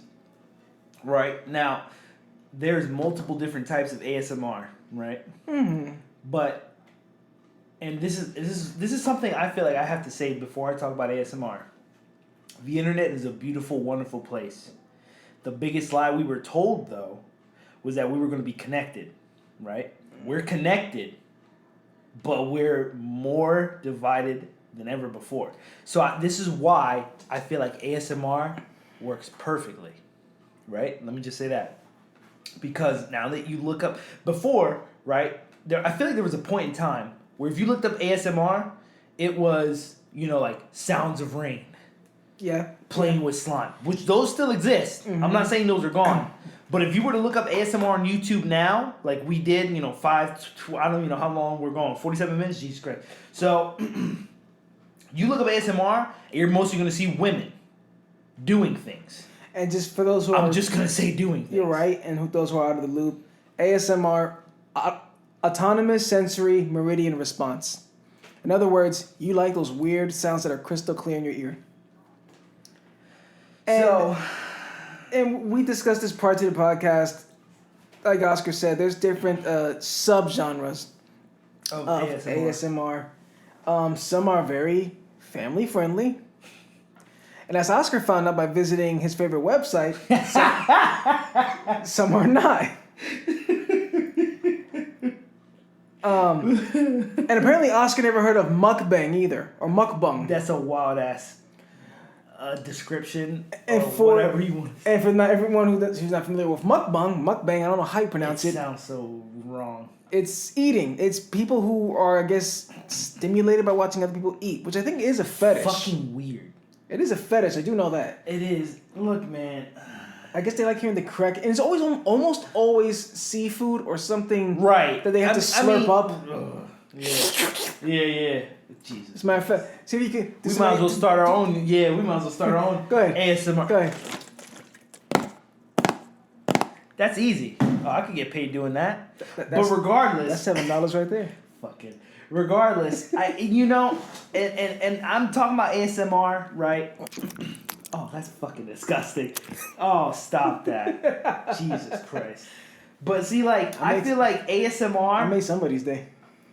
Right. Now, there's multiple different types of ASMR, right? Mm-hmm. But, and this is something I feel like I have to say before I talk about ASMR. The internet is a beautiful, wonderful place. The biggest lie we were told, though, was that we were going to be connected, right? We're connected, but we're more divided than ever before. So this is why I feel like ASMR works perfectly, right? Let me just say that. Because now that you look up, before, right, I feel like there was a point in time where if you looked up ASMR, it was, like sounds of rain. Yeah. Playing with slime, which those still exist. Mm-hmm. I'm not saying those are gone. But if you were to look up ASMR on YouTube now, like we did, I don't even know how long we're going, 47 minutes? Jesus Christ. So, you look up ASMR, you're mostly going to see women doing things. And just for those who I'm just going to say doing things. You're right, and those who are out of the loop, ASMR, Autonomous Sensory Meridian Response. In other words, you like those weird sounds that are crystal clear in your ear. And we discussed this prior to the podcast. Like Oscar said, there's different subgenres of ASMR. Some are very family friendly. And as Oscar found out by visiting his favorite website, some are not. And apparently Oscar never heard of mukbang either, or mukbang. That's a wild ass description, and or whatever you want. And for not everyone who's not familiar with mukbang, I don't know how you pronounce it. It sounds so wrong. It's eating. It's people who are, I guess, stimulated by watching other people eat, which I think is a fetish. Fucking weird. It is a fetish. I do know that. It is. Look, man. I guess they like hearing the crack, and it's almost always seafood or something right that they have to slurp up. Yeah. Jesus. As a matter of fact, see if you can. We might as well start our own. Yeah, we might as well start our own. Go ahead. ASMR. Go ahead. That's easy. Oh, I could get paid doing that. But regardless, that's $7 right there. Fucking. Regardless, and I'm talking about ASMR, right? Oh, that's fucking disgusting. Oh, stop that. Jesus Christ. But see, I feel like ASMR. I made somebody's day.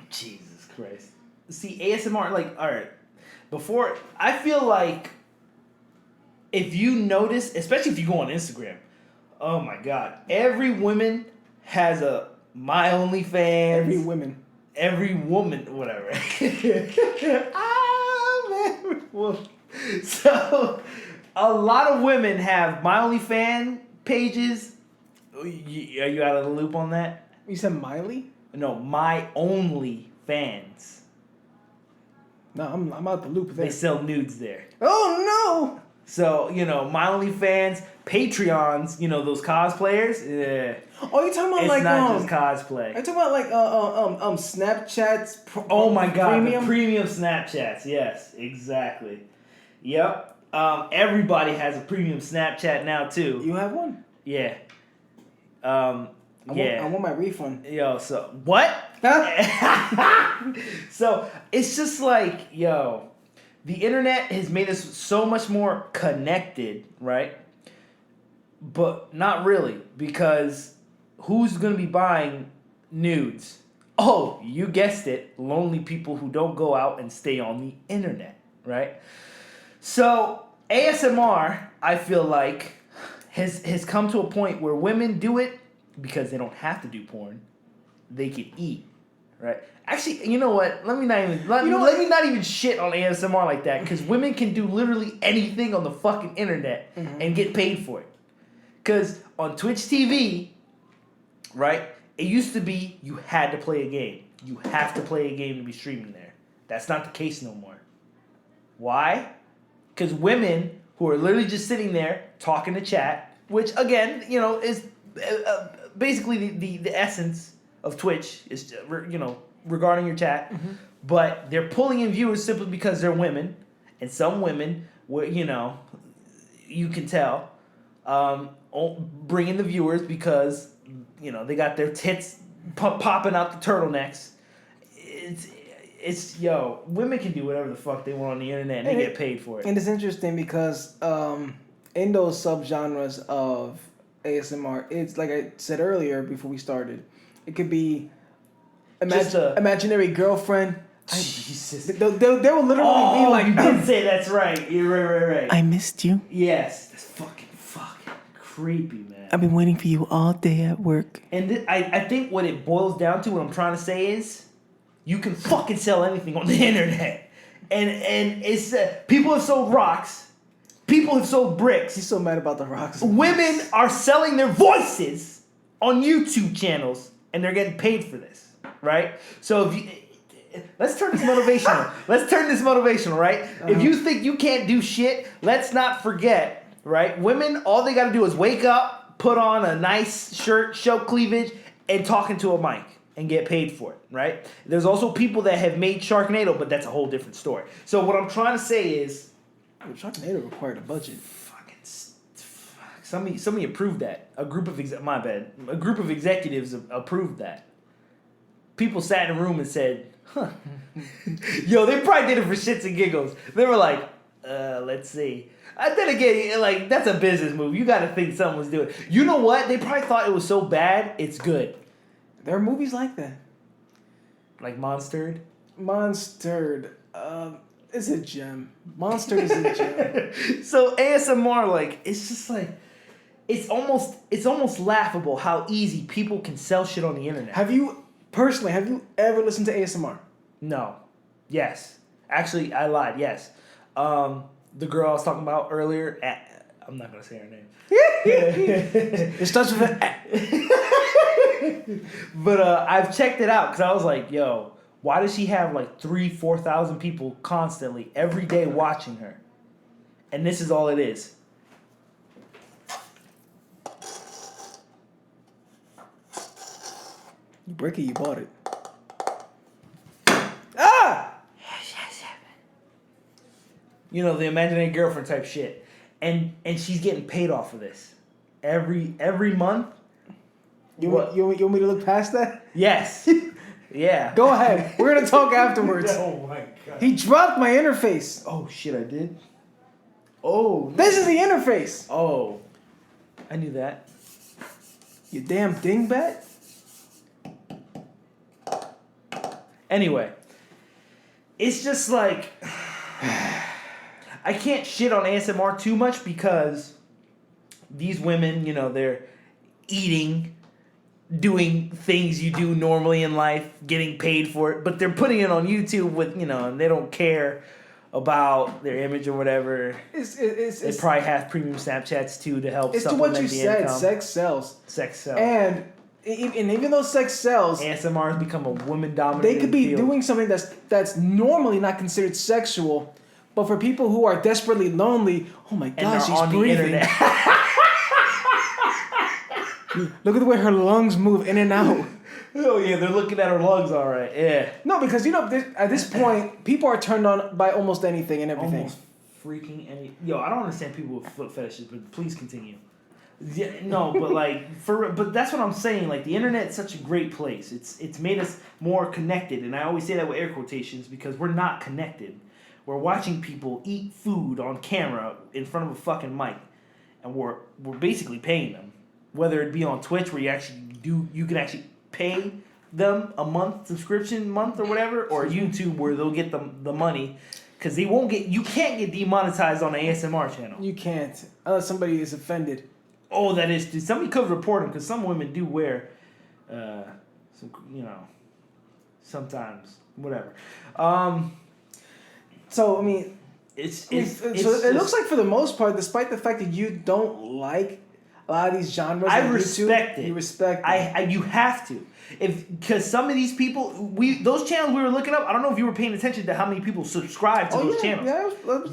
Jesus Christ. See, ASMR, alright. Before, I feel like if you notice, especially if you go on Instagram, oh my God, every woman has a My OnlyFans. Every woman, whatever. So, a lot of women have My OnlyFans pages. Are you out of the loop on that? You said Miley? No, My OnlyFans. No, I'm out the loop there. They sell nudes there. Oh no! So, My OnlyFans, Patreons, those cosplayers, yeah. Oh, you talking about It's not just cosplay. Are you talking about like Snapchat's Oh my god, premium? the premium Snapchats. Yes, exactly. Yep. Everybody has a premium Snapchat now too. You have one? Yeah. I want my refund. Yo, so what? Huh? So it's just like, the internet has made us so much more connected, right? But not really, because who's gonna be buying nudes? Oh, you guessed it, lonely people who don't go out and stay on the internet, right? So ASMR, I feel like, has come to a point where women do it because they don't have to do porn. They can eat, right? Actually, you know what? Let me not even shit on ASMR like that, because women can do literally anything on the fucking internet and get paid for it. Because on Twitch TV, right, it used to be you had to play a game. You have to play a game to be streaming there. That's not the case no more. Why? Because women who are literally just sitting there talking to chat, which again, is basically the essence of Twitch is, regarding your chat, but they're pulling in viewers simply because they're women, and some women, you can tell, bring in the viewers because, they got their tits popping out the turtlenecks. Women can do whatever the fuck they want on the internet and they get paid for it. And it's interesting because in those subgenres of ASMR, it's like I said earlier before we started, it could be imaginary girlfriend. Jesus. They will literally be like... you did say that's right. You're right. I missed you. Yes. That's fucking creepy, man. I've been waiting for you all day at work. And I think what it boils down to, what I'm trying to say is, you can fucking sell anything on the internet. And it's... people have sold rocks. People have sold bricks. He's so mad about the rocks. Women are selling their voices on YouTube channels, and they're getting paid for this, right? So let's turn this motivational. Right? If you think you can't do shit, let's not forget, right? Women, all they got to do is wake up, put on a nice shirt, show cleavage, and talk into a mic and get paid for it, right? There's also people that have made Sharknado, but that's a whole different story. So what I'm trying to say is, Sharknado required a budget. Somebody approved that. A group of executives approved that. People sat in a room and said, "Huh." Yo, they probably did it for shits and giggles. They were like, let's see. Then again, that's a business move. You got to think someone's doing it. You know what? They probably thought it was so bad, it's good. There are movies like that. Like Monstered? Monstered. It's a gem. Monster is a gem. So ASMR, it's just it's almost laughable how easy people can sell shit on the internet. Have you ever listened to ASMR? No. Yes. Actually, I lied. Yes. The girl I was talking about earlier, I'm not gonna say her name. It starts with an But I've checked it out because I was like, yo, why does she have 3,000-4,000 people constantly every day watching her? And this is all it is. You break it, you bought it. Ah! The imaginary girlfriend type shit. And she's getting paid off of this. Every month. You want me to look past that? Yes. Yeah. Go ahead. We're going to talk afterwards. Oh my god. He dropped my interface. Oh shit, I did? Oh. This is the interface. Oh. I knew that. You damn dingbat. Anyway. It's just I can't shit on ASMR too much because these women, they're eating, doing things you do normally in life, getting paid for it, but they're putting it on YouTube with, and they don't care about their image or whatever. They probably have premium Snapchats too to help supplement the income. It's to what you said. Sex sells. Sex sells. And And even though sex sells, ASMR has become a woman-dominated they could be field. doing something that's normally not considered sexual, but for people who are desperately lonely, oh my gosh, she's on breathing. the internet. Look at the way her lungs move in and out. Oh yeah, they're looking at her lungs, all right. Yeah. No, because at this point, people are turned on by almost anything and everything. Almost freaking any. Yo, I don't understand people with foot fetishes, but please continue. Yeah, no, but like but that's what I'm saying. Like the internet's such a great place. It's made us more connected, and I always say that with air quotations because we're not connected. We're watching people eat food on camera in front of a fucking mic, and we're basically paying them. Whether it be on Twitch where you can actually pay them a subscription or whatever, or YouTube where they'll get the money. Because you can't get demonetized on an ASMR channel. You can't, unless somebody is offended. Oh, that is true. Somebody could report them because some women do wear, sometimes, whatever. So, I mean, it looks like for the most part, despite the fact that you don't like a lot of these genres, I respect it. You respect it. You have to. Because some of these people, those channels we were looking up, I don't know if you were paying attention to how many people subscribe to those channels.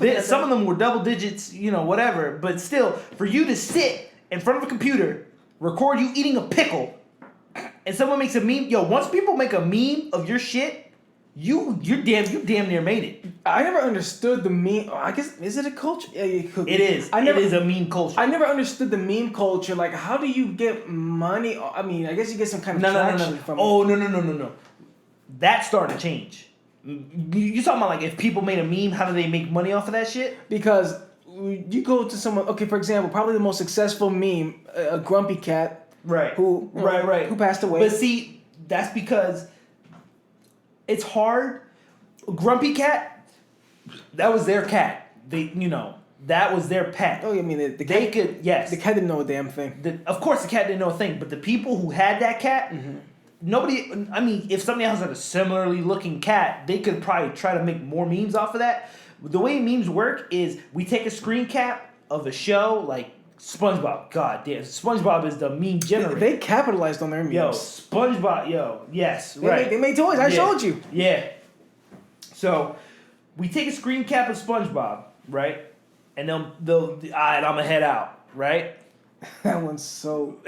Yeah, some of them were double digits, whatever. But still, for you to sit in front of a computer, record you eating a pickle, and someone makes a meme. Yo, once people make a meme of your shit, you damn near made it. I never understood the meme. I guess, is it a culture? Yeah, it could be. It is. It is a meme culture. I never understood the meme culture. Like, how do you get money? I mean, I guess you get some kind of traction from it. Oh, no. That's starting to change. You talking about like if people made a meme, how do they make money off of that shit? Because you go to someone, okay, for example, probably the most successful meme, a grumpy cat. Right. Who passed away. But see, that's because it's hard. Grumpy cat, that was their cat. That was their pet. Oh, I mean, the cat didn't know a damn thing. Of course, the cat didn't know a thing, but the people who had that cat, nobody. I mean, if somebody else had a similarly looking cat, they could probably try to make more memes off of that. The way memes work is we take a screen cap of a show like SpongeBob. God damn, SpongeBob is the meme generator. They capitalized on their memes. Yo, SpongeBob. Yes, right. They made toys. I showed you. Yeah. So we take a screen cap of SpongeBob, right? And they'll all right, I'm gonna head out, right? That one's so.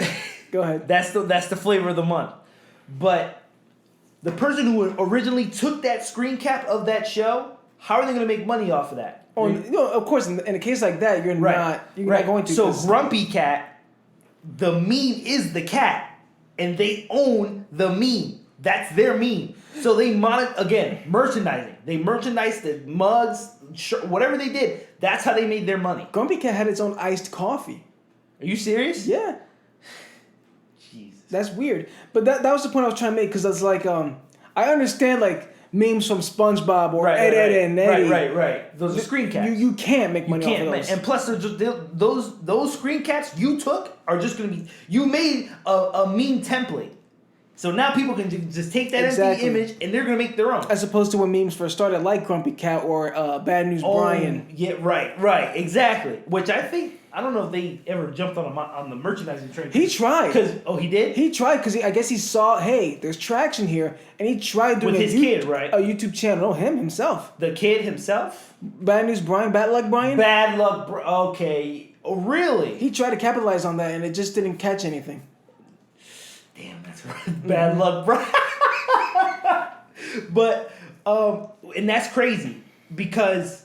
Go ahead. That's the flavor of the month. But the person who originally took that screen cap of that show, how are they gonna make money off of that? Oh, of course. In a case like that, you're not going to. So Grumpy Cat, the meme is the cat, and they own the meme. That's their meme. So they merchandising. They merchandise the mugs, whatever they did. That's how they made their money. Grumpy Cat had its own iced coffee. Are you serious? Yeah. Jesus. That's weird. But that was the point I was trying to make, because it's like I understand like memes from SpongeBob or Ed and Eddie. Right. Those are screen caps. You can't make money off of those. And plus, those screen caps you took are just going to be. You made a meme template. So now people can just take that empty image and they're going to make their own. As opposed to when memes first started, like Grumpy Cat or Bad News Brian. Yeah, right, exactly. Which I don't know if they ever jumped on the merchandising train. He tried. He did? He tried because I guess he saw, hey, there's traction here, and he tried doing with his kid, right? A YouTube channel. No, himself. The kid himself? Bad News Brian, Bad Luck Brian? Bad Luck, okay. Oh, really? He tried to capitalize on that, and it just didn't catch anything. Damn, that's right. Bad luck, bro. But, and that's crazy because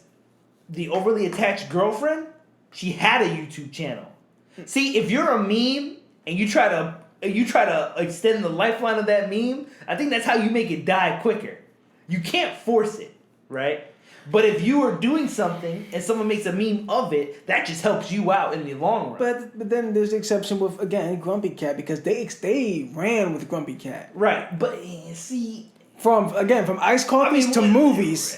the overly attached girlfriend, she had a YouTube channel. See, if you're a meme and you try to extend the lifeline of that meme, I think that's how you make it die quicker. You can't force it, right? But if you are doing something and someone makes a meme of it, that just helps you out in the long run. But then there's the exception with, again, Grumpy Cat, because they ran with Grumpy Cat. Right, but see... From iced coffees to movies.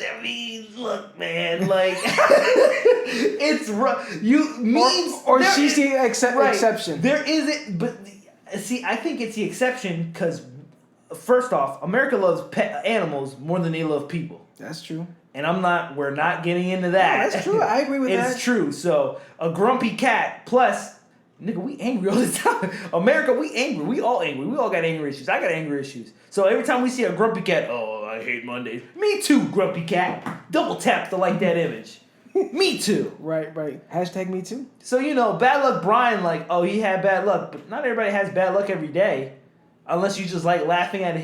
I mean, look, man, like... it's rough. Memes... Or she's the exception. There isn't... But, see, I think it's the exception because... First off, America loves pet animals more than they love people. That's true. And we're not getting into that. No, that's true. I agree with that. It's true. So, a grumpy cat plus Nigga, we angry all the time. America, we angry. We all angry. We all got anger issues. I got anger issues. So every time we see a grumpy cat, oh, I hate Mondays. Me too, grumpy cat. Double tap to like that image. Me too. Right. Hashtag me too. So, Bad Luck Brian, like, oh, he had bad luck. But not everybody has bad luck every day. Unless you just like laughing at,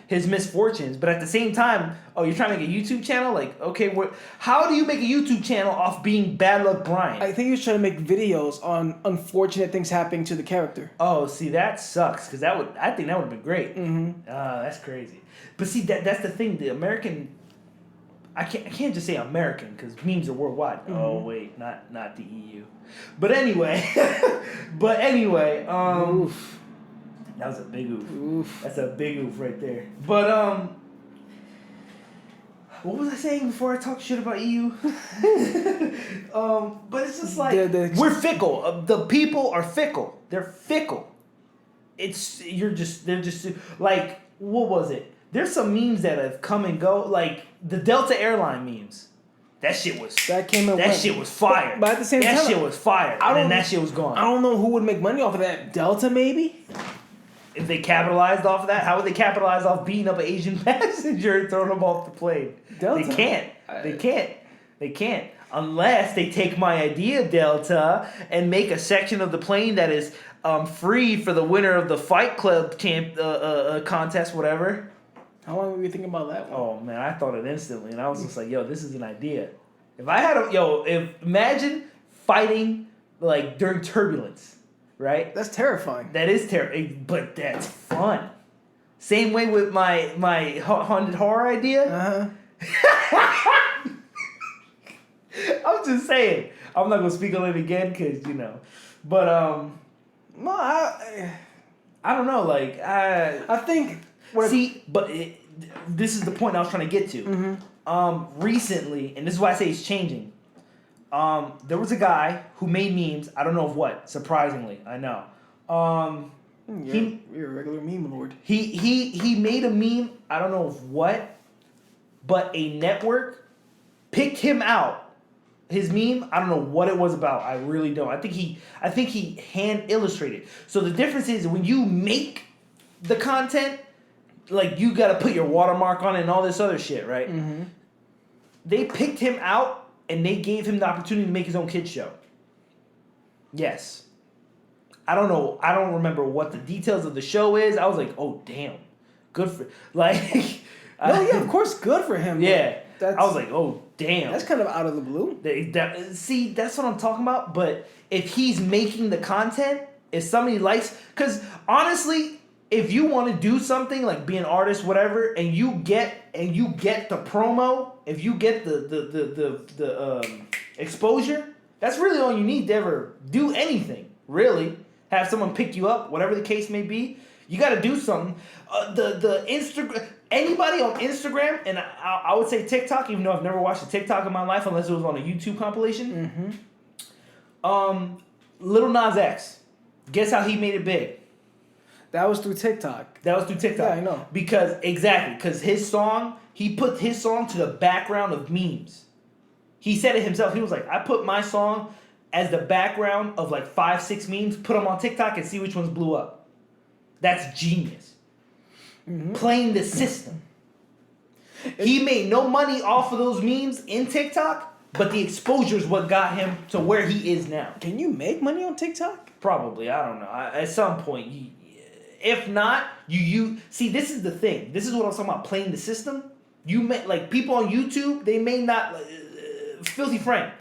his misfortunes. But at the same time, oh, you're trying to make a YouTube channel? Like, okay, how do you make a YouTube channel off being Bad Luck Brian? I think he was trying to make videos on unfortunate things happening to the character. Oh, see, that sucks. Because I think that would have been great. Mm-hmm. That's crazy. But see, that's the thing. The American... I can't just say American because memes are worldwide. Mm-hmm. Oh, wait, not the EU. But anyway. Oof. That was a big oof. That's a big oof right there. But what was I saying before I talked shit about EU? But it's just like we're fickle. The people are fickle. They're fickle. They're just like, what was it? There's some memes that have come and go, like the Delta airline memes. That shit was shit was fire. But at the same time, that shit was fire. And then that shit was gone. I don't know who would make money off of that. Delta maybe? If they capitalized off of that, how would they capitalize off beating up an Asian passenger and throwing them off the plane? Delta. They can't. Unless they take my idea, Delta, and make a section of the plane that is free for the winner of the Fight Club contest, whatever. How long were you thinking about that one? Oh, man, I thought it instantly, and I was just like, yo, this is an idea. If I had imagine fighting, like, during turbulence. Right? That's terrifying. That is terrifying, but that's fun. Same way with my haunted horror idea. Uh-huh. I'm just saying. I'm not gonna speak on it again because but no, I don't know. Like I think. This is the point I was trying to get to. Mm-hmm. Recently, and this is why I say it's changing. There was a guy who made memes. I don't know of what. Surprisingly, I know. You're a regular meme lord. He made a meme. I don't know of what, but a network picked him out. His meme. I don't know what it was about. I really don't. I think he hand illustrated. So the difference is when you make the content, like you got to put your watermark on it and all this other shit, right? Mm-hmm. They picked him out. And they gave him the opportunity to make his own kids show. Yes. I don't know. I don't remember what the details of the show is. I was like, oh, damn. Good for... Like... of course, good for him. Yeah. I was like, oh, damn. That's kind of out of the blue. See, that's what I'm talking about. But if he's making the content, if somebody likes... Because, honestly... If you want to do something like be an artist, whatever, and you get the promo, if you get the exposure, that's really all you need to ever do anything. Really, have someone pick you up, whatever the case may be. You got to do something. The Instagram, anybody on Instagram, and I would say TikTok, even though I've never watched a TikTok in my life unless it was on a YouTube compilation. Mm-hmm. Lil Nas X, guess how he made it big? That was through TikTok. Yeah, I know. Because his song, he put his song to the background of memes. He said it himself. He was like, I put my song as the background of like 5-6 memes, put them on TikTok and see which ones blew up. That's genius. Mm-hmm. Playing the system. He made no money off of those memes in TikTok, but the exposure is what got him to where he is now. Can you make money on TikTok? Probably. I don't know. At some point, if not, you see, this is the thing. This is what I'm talking about, playing the system. You may, like, people on YouTube, they may not... Filthy Frank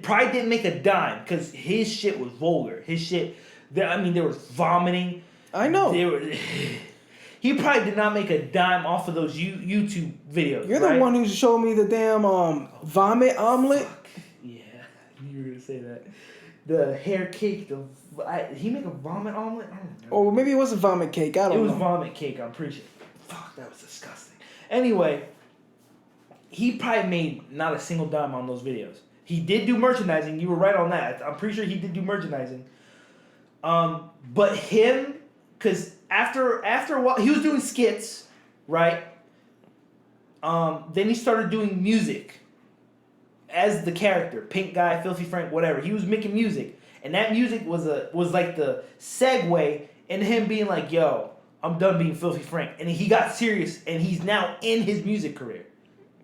probably didn't make a dime because his shit was vulgar. His shit... there was vomiting. I know. He probably did not make a dime off of those YouTube videos. You're the one who showed me the damn vomit omelet. Fuck. Yeah, you were going to say that. The hair cake, he make a vomit omelet? I don't know. Or maybe it was a vomit cake. I don't know. It was vomit cake, I'm pretty sure. Fuck, that was disgusting. Anyway, he probably made not a single dime on those videos. He did do merchandising. You were right on that. I'm pretty sure he did do merchandising. But him, because after a while, he was doing skits, right? Then he started doing music as the character, Pink Guy, Filthy Frank, whatever. He was making music. And that music was like the segue into him being like, yo, I'm done being Filthy Frank. And he got serious, and he's now in his music career.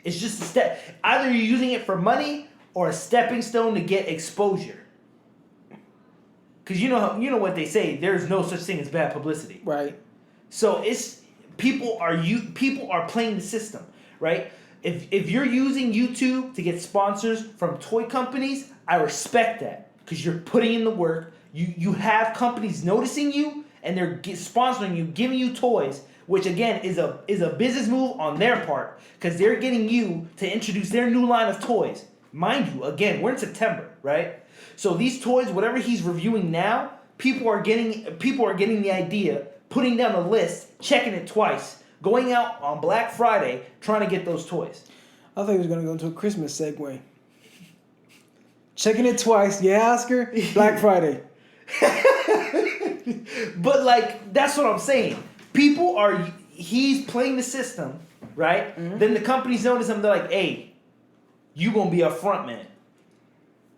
It's just a step. Either you're using it for money or a stepping stone to get exposure. Because you know what they say, there's no such thing as bad publicity. Right. So it's people are playing the system, right? If you're using YouTube to get sponsors from toy companies, I respect that because you're putting in the work. You have companies noticing you and they're sponsoring you, giving you toys, which again is a business move on their part because they're getting you to introduce their new line of toys. Mind you, again, we're in September, right? So these toys, whatever he's reviewing now, people are getting the idea, putting down a list, checking it twice, going out on Black Friday, trying to get those toys. I thought he was gonna go into a Christmas segue. Checking it twice, yeah, Oscar. Black Friday. But like that's what I'm saying. He's playing the system, right? Mm-hmm. Then the companies notice him. They're like, "Hey, you gonna be a front man?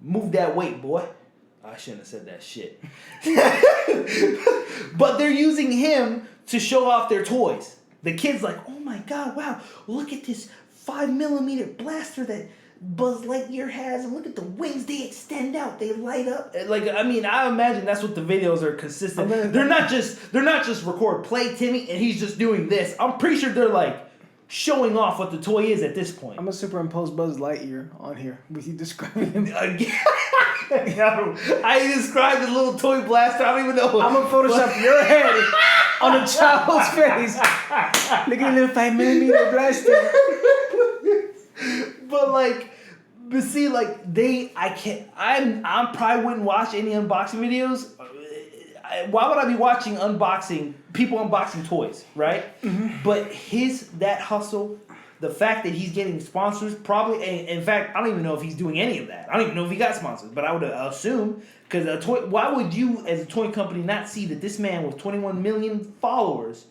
Move that weight, boy." I shouldn't have said that shit. But they're using him to show off their toys. The kid's like, "Oh my god, wow! Look at this 5mm blaster that Buzz Lightyear has, and look at the wings, they extend out, they light up." Like, I mean, I imagine that's what the videos are consistent. They're not just record play Timmy and he's just doing this. I'm pretty sure they're like showing off what the toy is at this point. I'm gonna superimpose Buzz Lightyear on here with you describing him. I described the little toy blaster. I don't even know. I'm gonna Photoshop your head on a child's face. Look at the little 5mm blaster. But see, like I probably wouldn't watch any unboxing videos. Why would I be watching people unboxing toys, right? Mm-hmm. But that hustle, the fact that he's getting sponsors, probably, in fact, I don't even know if he's doing any of that. I don't even know if he got sponsors, but I would assume, because why would you as a toy company not see that this man with 21 million followers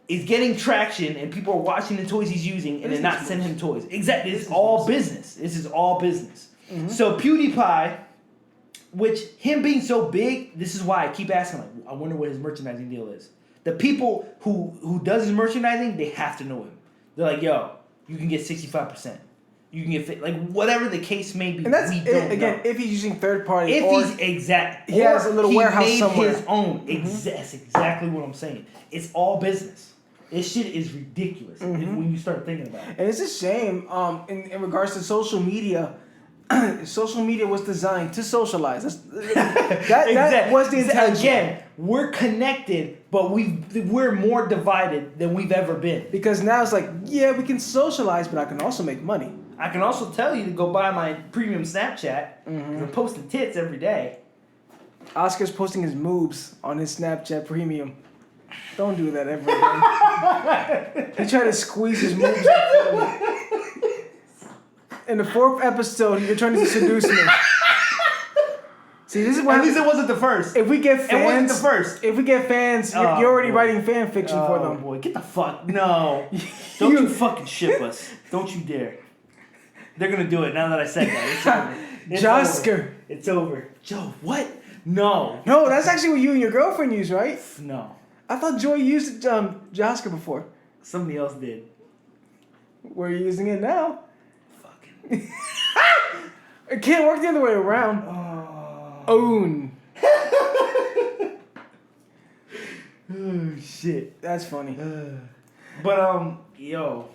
is getting traction and people are watching the toys he's using and they're not sending him toys? Exactly. It's all business. This is all business. Mm-hmm. So PewDiePie, which him being so big, this is why I keep asking, like, I wonder what his merchandising deal is. The people who does his merchandising, they have to know him. They're like, yo, you can get 65%. You can get like whatever the case may be. And that's again, if he's using third party. If or he's exact, he has a little warehouse made somewhere. His own. Mm-hmm. That's exactly what I'm saying. It's all business. This shit is ridiculous when you start thinking about it. And it's a shame. In regards to social media. Social media was designed to socialize. That was the intention. Again, we're connected, but we're more divided than we've ever been. Because now it's like, yeah, we can socialize, but I can also make money. I can also tell you to go buy my premium Snapchat. Mm-hmm. I'm posting tits every day. Oscar's posting his moves on his Snapchat premium. Don't do that ever again. He tried to squeeze his moves out. In the 4th episode, you're trying to seduce me. See, this is why. At least it wasn't the first. If we get fans, it wasn't the first. If we get fans, you're already writing fan fiction for them. Boy, get the fuck no! Don't you fucking ship us! Don't you dare! They're gonna do it now that I said that. It's over. Josker. It's over. Joe, what? No. No, that's actually what you and your girlfriend use, right? No. I thought Joy used Josker before. Somebody else did. We're using it now. It can't work the other way around. Own. Oh shit, that's funny. But yo,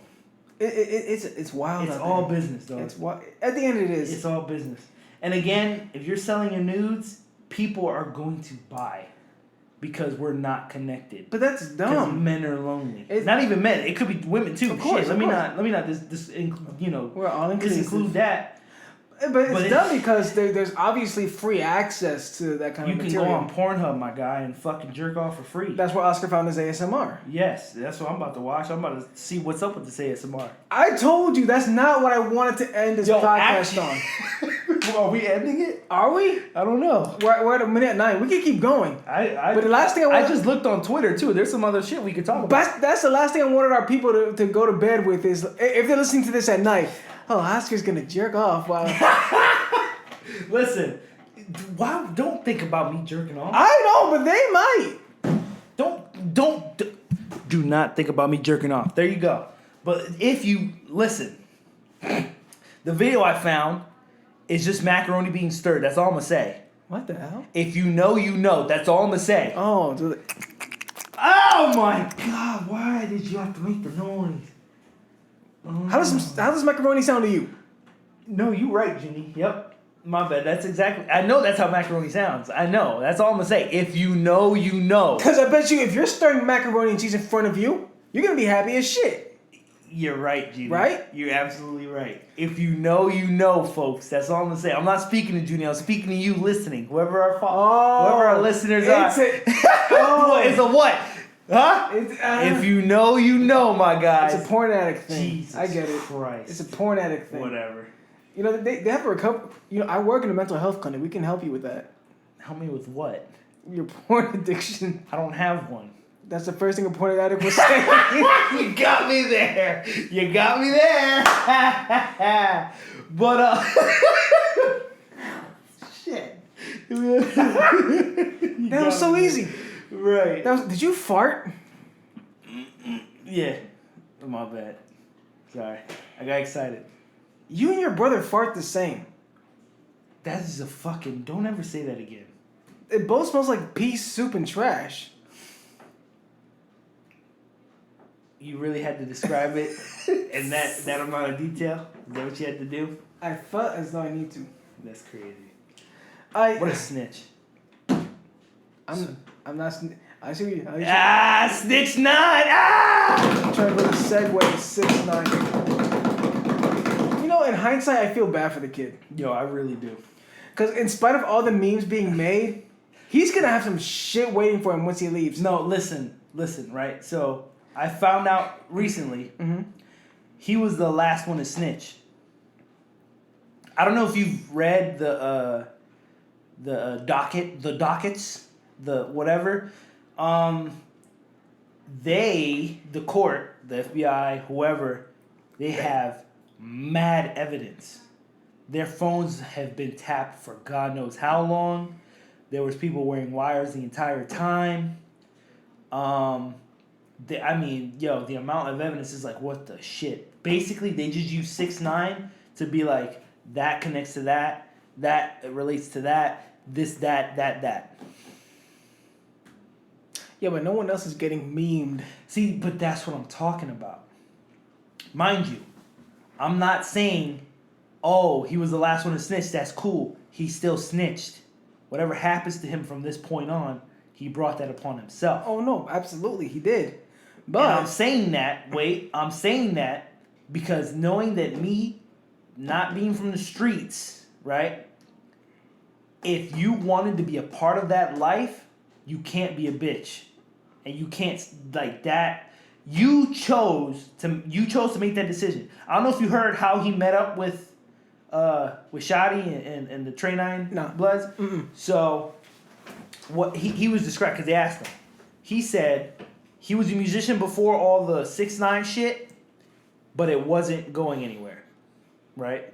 it's wild. It's all business, though. It's at the end it is. It's all business. And again, if you're selling your nudes, people are going to buy. Because we're not connected. But that's dumb. Because men are lonely. It's not even men. It could be women too. Of course. Let me not. We're all inclusive. Include that. But it's dumb because there's obviously free access to that kind of material. You can go on Pornhub, my guy, and fucking jerk off for free. That's where Oscar found his ASMR. Yes, that's what I'm about to watch. I'm about to see what's up with this ASMR. I told you that's not what I wanted to end this podcast on. Are we ending it? Are we? I don't know. We're at a minute 9. We can keep going. But the last thing I just looked on Twitter too. There's some other shit we could talk about. That's the last thing I wanted our people to go to bed with is if they're listening to this at night. Oh, Oscar's gonna jerk off while. Listen, Wow, don't think about me jerking off. I know, but they might. Do not think about me jerking off. There you go. But if you listen, the video I found is just macaroni being stirred. That's all I'm gonna say. What the hell? If you know, you know. That's all I'm gonna say. Oh, Oh my God! Why did you have to make the noise? how does macaroni sound to you? No, you right, Ginny. Yep. My bad. That's exactly. I know that's how macaroni sounds. I know. That's all I'm gonna say. If you know, you know. Because I bet you, if you're stirring macaroni and cheese in front of you, you're gonna be happy as shit. You're right, Ginny. Right? You're absolutely right. If you know, you know, folks. That's all I'm gonna say. I'm not speaking to Junie. I'm speaking to you listening. Whoever our listeners are. It's a what? Huh? If you know, you know, my guys. It's a porn addict thing. Jesus I get it. Christ. It's a porn addict thing. Whatever. You know, they have to recover. You know, I work in a mental health clinic. We can help you with that. Help me with what? Your porn addiction. I don't have one. That's the first thing a porn addict was saying. You got me there. You got me there. But shit. That was so easy. Right. Did you fart? Yeah. My bad. Sorry. I got excited. You and your brother fart the same. That is a fucking. Don't ever say that again. It both smells like pea soup and trash. You really had to describe it in that amount of detail? Is that what you had to do? I felt as though I need to. That's crazy. What a snitch. I'm not. I see you. Snitch 9! Ah! I'm trying to put a segue to 6ix9ine. You know, in hindsight, I feel bad for the kid. Yo, I really do. Because in spite of all the memes being made, he's gonna have some shit waiting for him once he leaves. No, listen, right? So, I found out recently he was the last one to snitch. I don't know if you've read the dockets, the whatever. The court, the FBI, whoever, they have mad evidence. Their phones have been tapped for God knows how long. There was people wearing wires the entire time. The amount of evidence is like, what the shit? Basically, they just use 6ix9ine to be like, that connects to that relates to that, this, that. Yeah, but no one else is getting memed. See, but that's what I'm talking about. Mind you, I'm not saying, oh, he was the last one to snitch, that's cool. He still snitched. Whatever happens to him from this point on, he brought that upon himself. Oh, no, absolutely, he did. But And I'm saying that because knowing that me not being from the streets, right? If you wanted to be a part of that life, you can't be a bitch. And you can't like that. You chose to make that decision. I don't know if you heard how he met up with Shotty and the Trey 9 Bloods. Mm-mm. So what he was described because they asked him. He said he was a musician before all the 6ix9ine shit, but it wasn't going anywhere, right?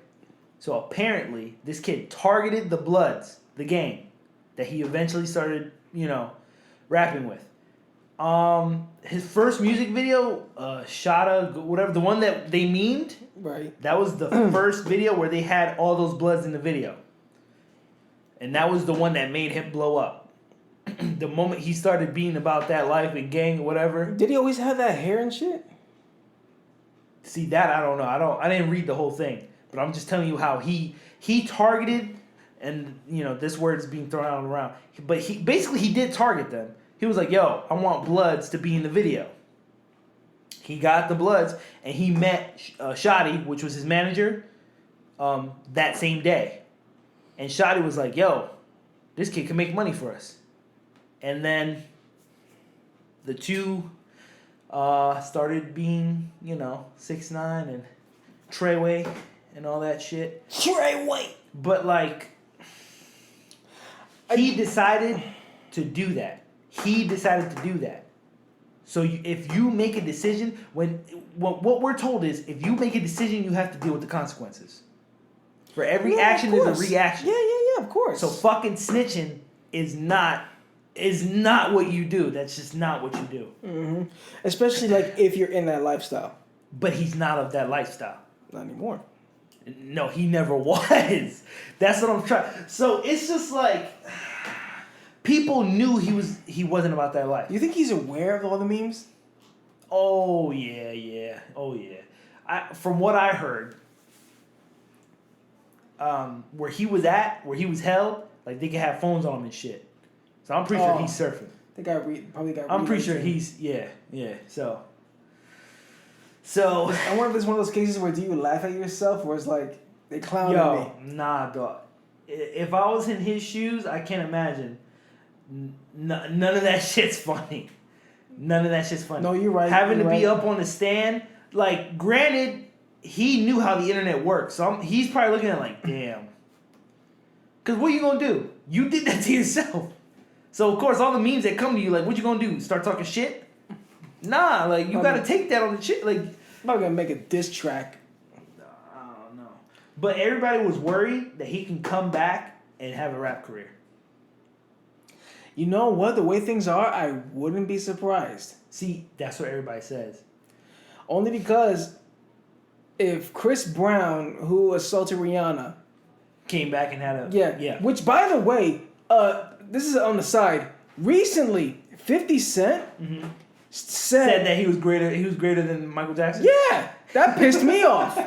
So apparently this kid targeted the Bloods, the gang that he eventually started, rapping with. His first music video, Shada, whatever, the one that they memed, right? That was the first video where they had all those Bloods in the video. And that was the one that made him blow up. The moment he started being about that life and gang or whatever. Did he always have that hair and shit? See, that I don't know. I didn't read the whole thing. But I'm just telling you how he targeted, and this word is being thrown out around. But he did target them. He was like, yo, I want Bloods to be in the video. He got the Bloods, and he met Shotty, which was his manager, that same day. And Shotty was like, yo, this kid can make money for us. And then the two started being, 6ix9ine and Treyway and all that shit. Treyway! But, he decided to do that. So if you make a decision, what we're told is, if you make a decision, you have to deal with the consequences. For every action, there's a reaction. Yeah, of course. So fucking snitching is not what you do. That's just not what you do. Mm-hmm. Especially like if you're in that lifestyle. But he's not of that lifestyle. Not anymore. No, he never was. That's what I'm trying. So it's just like people knew he wasn't about that life. You think he's aware of all the memes? Oh yeah. Oh yeah. From what I heard, where he was held, like they could have phones on him and shit. So I'm pretty sure he's surfing. The guy probably got. I'm pretty sure he's yeah. So I wonder if it's one of those cases where do you laugh at yourself, or it's like they clown at me. Nah, dog. If I was in his shoes, I can't imagine. None of that shit's funny. None of that shit's funny. No, you're right. Having to be up on the stand, like, granted, he knew how the internet works, so he's probably looking at it like, damn. Because what are you gonna do? You did that to yourself. So of course, all the memes that come to you, like, what you gonna do? Start talking shit? Nah, like you gotta take that on the shit. Like, I'm not gonna make a diss track. I don't know. But everybody was worried that he can come back and have a rap career. You know what? The way things are, I wouldn't be surprised. See, that's what everybody says. Only because if Chris Brown, who assaulted Rihanna, came back and had a yeah. Which, by the way, this is on the side. Recently, 50 Cent said that he was greater. He was greater than Michael Jackson. Yeah, that pissed me off.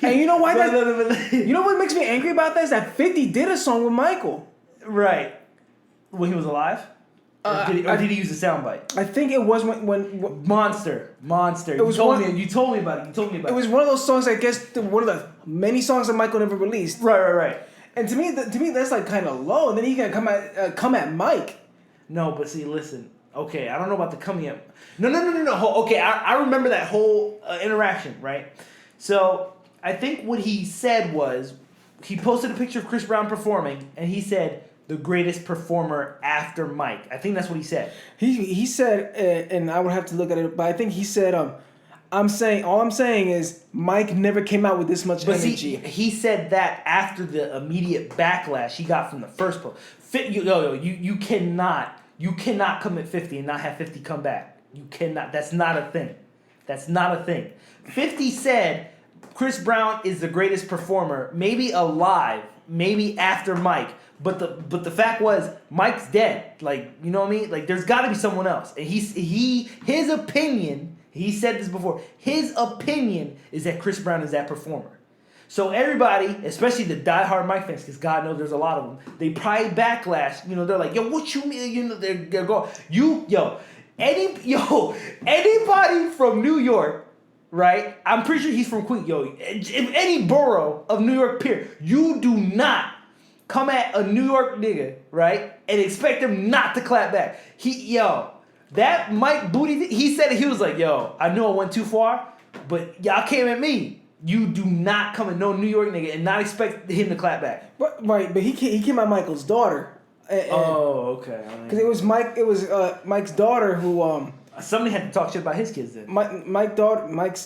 And you know why? You know what makes me angry about that is that 50 did a song with Michael. Right. When he was alive. Or did he use a soundbite? I think it was when Monster. It was you told me about it. It was one of those songs. I guess one of the many songs that Michael never released. Right. And to me, that's like kind of low. And then he can come at Mike. No, but see, listen. Okay, I don't know about the coming up. No. Okay, I remember that whole interaction, right? So I think what he said was he posted a picture of Chris Brown performing, and he said the greatest performer after Mike. I think that's what he said. He said, and I would have to look at it, but I think he said, all I'm saying is Mike never came out with this much energy. See, he said that after the immediate backlash he got from the first post. You cannot commit 50 and not have 50 come back. You cannot. That's not a thing. 50 said Chris Brown is the greatest performer, maybe alive, maybe after Mike. But the fact was Mike's dead. Like, you know what I mean? Like, there's got to be someone else. And his opinion, he said this before, his opinion is that Chris Brown is that performer. So everybody, especially the diehard Mike fans, because God knows there's a lot of them, they probably backlash. You know, they're like, yo, what you mean? You know, they're going, anybody from New York, right? I'm pretty sure he's from Queens. Yo, if any borough of New York, period, you do not come at a New York nigga, right, and expect him not to clap back. That Mike Booty, he said it, he was like, yo, I know I went too far, but y'all came at me. You do not come at no New York nigga and not expect him to clap back. But he came at Michael's daughter. Okay. Because it was Mike's daughter who somebody had to talk shit about his kids then. Mike's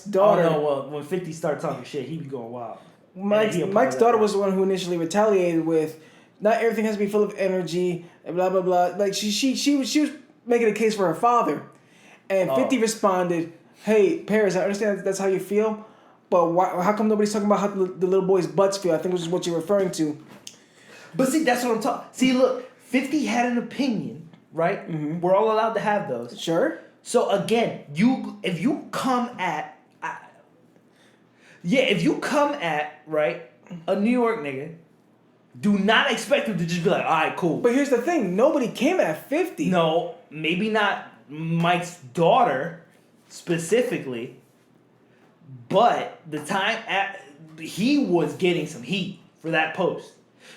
daughter. Oh no, well when 50 started talking shit, he be going wild. Mike's daughter was the one who initially retaliated with, not everything has to be full of energy and blah blah blah. Like she was making a case for her father, and 50 responded, "Hey Paris, I understand that's how you feel, but how come nobody's talking about how the little boys' butts feel? I think this is what you're referring to." But see, that's what I'm talking. See, look, 50 had an opinion, right? Mm-hmm. We're all allowed to have those. Sure. So again, if you come at right a New York nigga, do not expect him to just be like, all right, cool. But here's the thing: nobody came at 50. No, maybe not Mike's daughter specifically, but the time he was getting some heat for that post.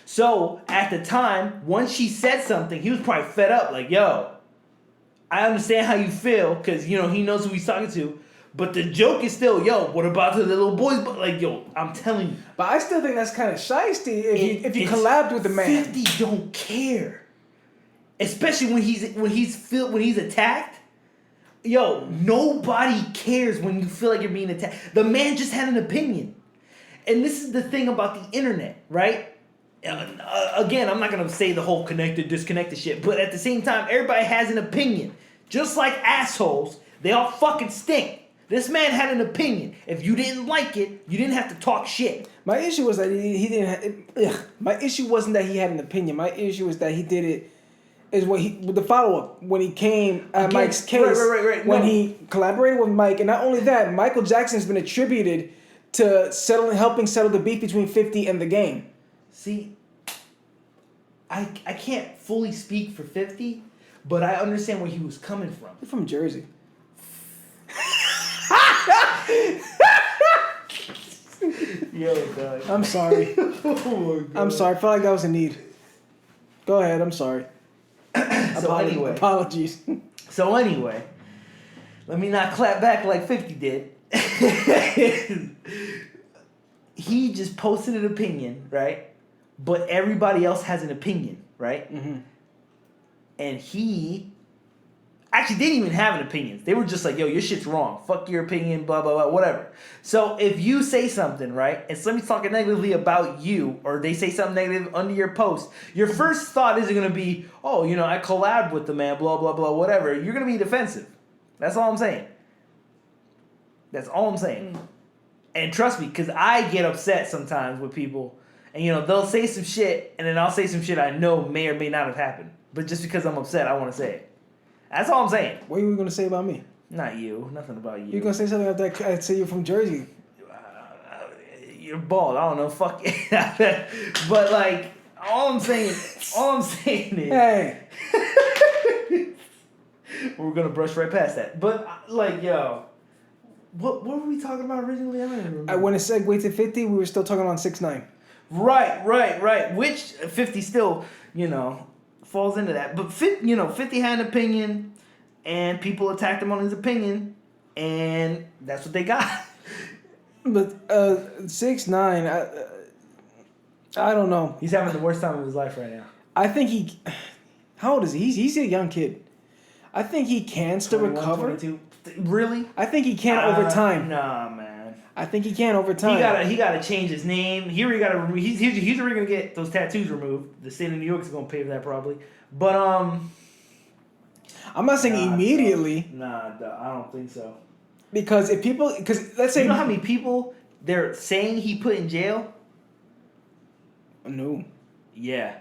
So at the time, once she said something, he was probably fed up. Like, yo, I understand how you feel because he knows who he's talking to. But the joke is still, yo, what about the little boys? But like, yo, I'm telling you. But I still think that's kind of shiesty if you collabed with the man. 50 don't care, especially when he's attacked. Yo, nobody cares when you feel like you're being attacked. The man just had an opinion. And this is the thing about the internet, right? Again, I'm not going to say the whole connected, disconnected shit, but at the same time, everybody has an opinion. Just like assholes, they all fucking stink. This man had an opinion. If you didn't like it, you didn't have to talk shit. My issue was that he didn't. My issue wasn't that he had an opinion. My issue is that he did it. Is what he with the follow up when he came at Mike's case. Right. When he collaborated with Mike, and not only that, Michael Jackson's been attributed to helping settle the beef between 50 and the Game. See, I can't fully speak for 50, but I understand where he was coming from. You're from Jersey. Yo, dog. I'm sorry. Oh, I'm sorry. I felt like that was a need. Go ahead. I'm sorry. Anyway. Apologies. So anyway, let me not clap back like 50 did. He just posted an opinion, right? But everybody else has an opinion, right? Mm-hmm. And he actually didn't even have an opinion. They were just like, yo, your shit's wrong. Fuck your opinion, blah, blah, blah, whatever. So if you say something, right, and somebody's talking negatively about you, or they say something negative under your post, your first thought isn't going to be, oh, I collabed with the man, blah, blah, blah, whatever. You're going to be defensive. That's all I'm saying. That's all I'm saying. And trust me, because I get upset sometimes with people, and, they'll say some shit, and then I'll say some shit I know may or may not have happened. But just because I'm upset, I want to say it. That's all I'm saying. What are you going to say about me? Not you. Nothing about you. You're going to say something about that? I'd say you're from Jersey. You're bald. I don't know. Fuck it. But, like, all I'm saying is... Hey. We're going to brush right past that. But, like, yo... What were we talking about originally? I don't even remember. When it segued to 50, we were still talking on 6ix9ine. Right. Which 50 still, falls into that. But 50 had an opinion, and people attacked him on his opinion, and that's what they got. But 6ix9ine, I don't know. He's having the worst time of his life right now. I think how old is he? He's a young kid. I think he can still 21, recover. 22. Really? I think he can over time. Nah, man. I think he can over time. He gotta change his name. He's already gonna get those tattoos removed. The state of New York is gonna pay for that probably. But I'm not saying immediately. Nah, I don't think so. Because let's say, you know how many people they're saying he put in jail? No. Yeah.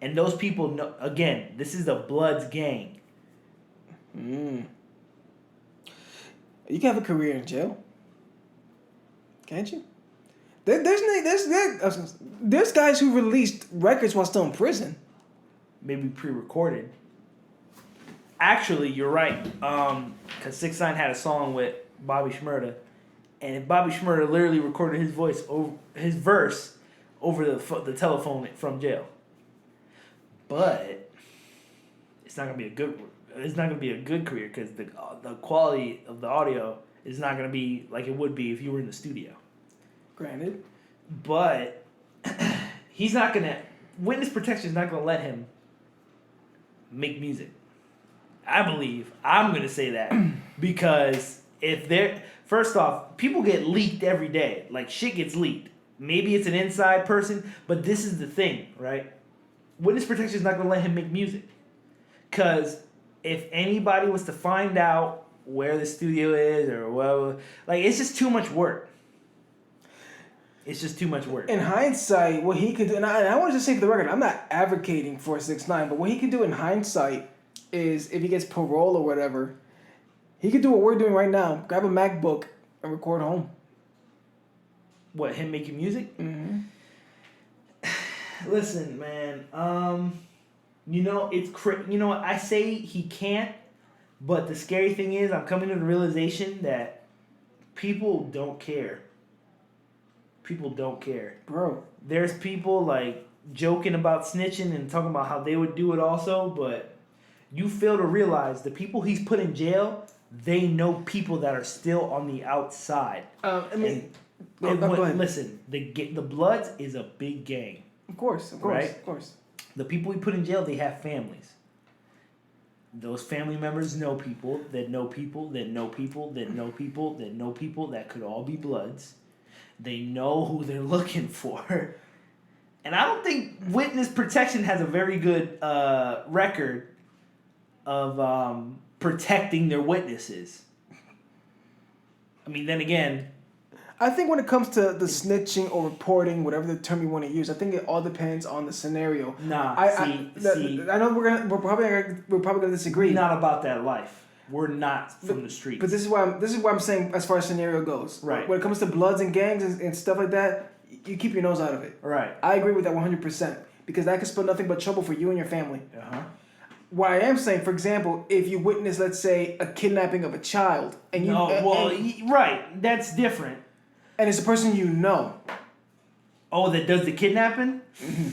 And those people know. Again, this is the Bloods gang. You can have a career in jail, can't you? There's guys who released records while still in prison. Maybe pre-recorded. Actually, you're right. Because 6ix9ine had a song with Bobby Shmurda, and Bobby Shmurda literally recorded his verse over the telephone from jail. But it's not gonna be a good. It's not gonna be a good career because the quality of the audio is not gonna be like it would be if you were in the studio. Granted, but he's not gonna. Witness protection is not gonna let him make music. I believe I'm gonna say that because first off, people get leaked every day. Like shit gets leaked. Maybe it's an inside person, but this is the thing, right? Witness protection is not gonna let him make music because if anybody was to find out where the studio is or whatever, like it's just too much work. It's just too much work. In hindsight, what he could do, and I want to just say for the record, I'm not advocating for 6ix9ine, but what he could do in hindsight is if he gets parole or whatever, he could do what we're doing right now: grab a MacBook and record home. What, him making music? Mm-hmm. Listen, man. I say he can't, but the scary thing is I'm coming to the realization that people don't care. People don't care. Bro. There's people like joking about snitching and talking about how they would do it also, but you fail to realize the people he's put in jail, they know people that are still on the outside. Listen, the Bloods is a big gang. Of course. Right? Of course. The people he put in jail, they have families. Those family members know people that know people that know people that know people that know people that could all be Bloods. They know who they're looking for. And I don't think witness protection has a very good record of protecting their witnesses. I mean, then again... I think when it comes to the snitching or reporting, whatever the term you want to use, I think it all depends on the scenario. I know we're probably gonna disagree. We're not about that life. We're not from the streets. But this is why I'm saying as far as scenario goes. Right. When it comes to bloods and gangs and stuff like that, you keep your nose out of it. Right. I agree with that 100% because that could spell nothing but trouble for you and your family. Uh-huh. What I am saying, for example, if you witness, let's say, a kidnapping of a child, and you right, that's different. And it's a person you know. Oh, that does the kidnapping? Mm-hmm.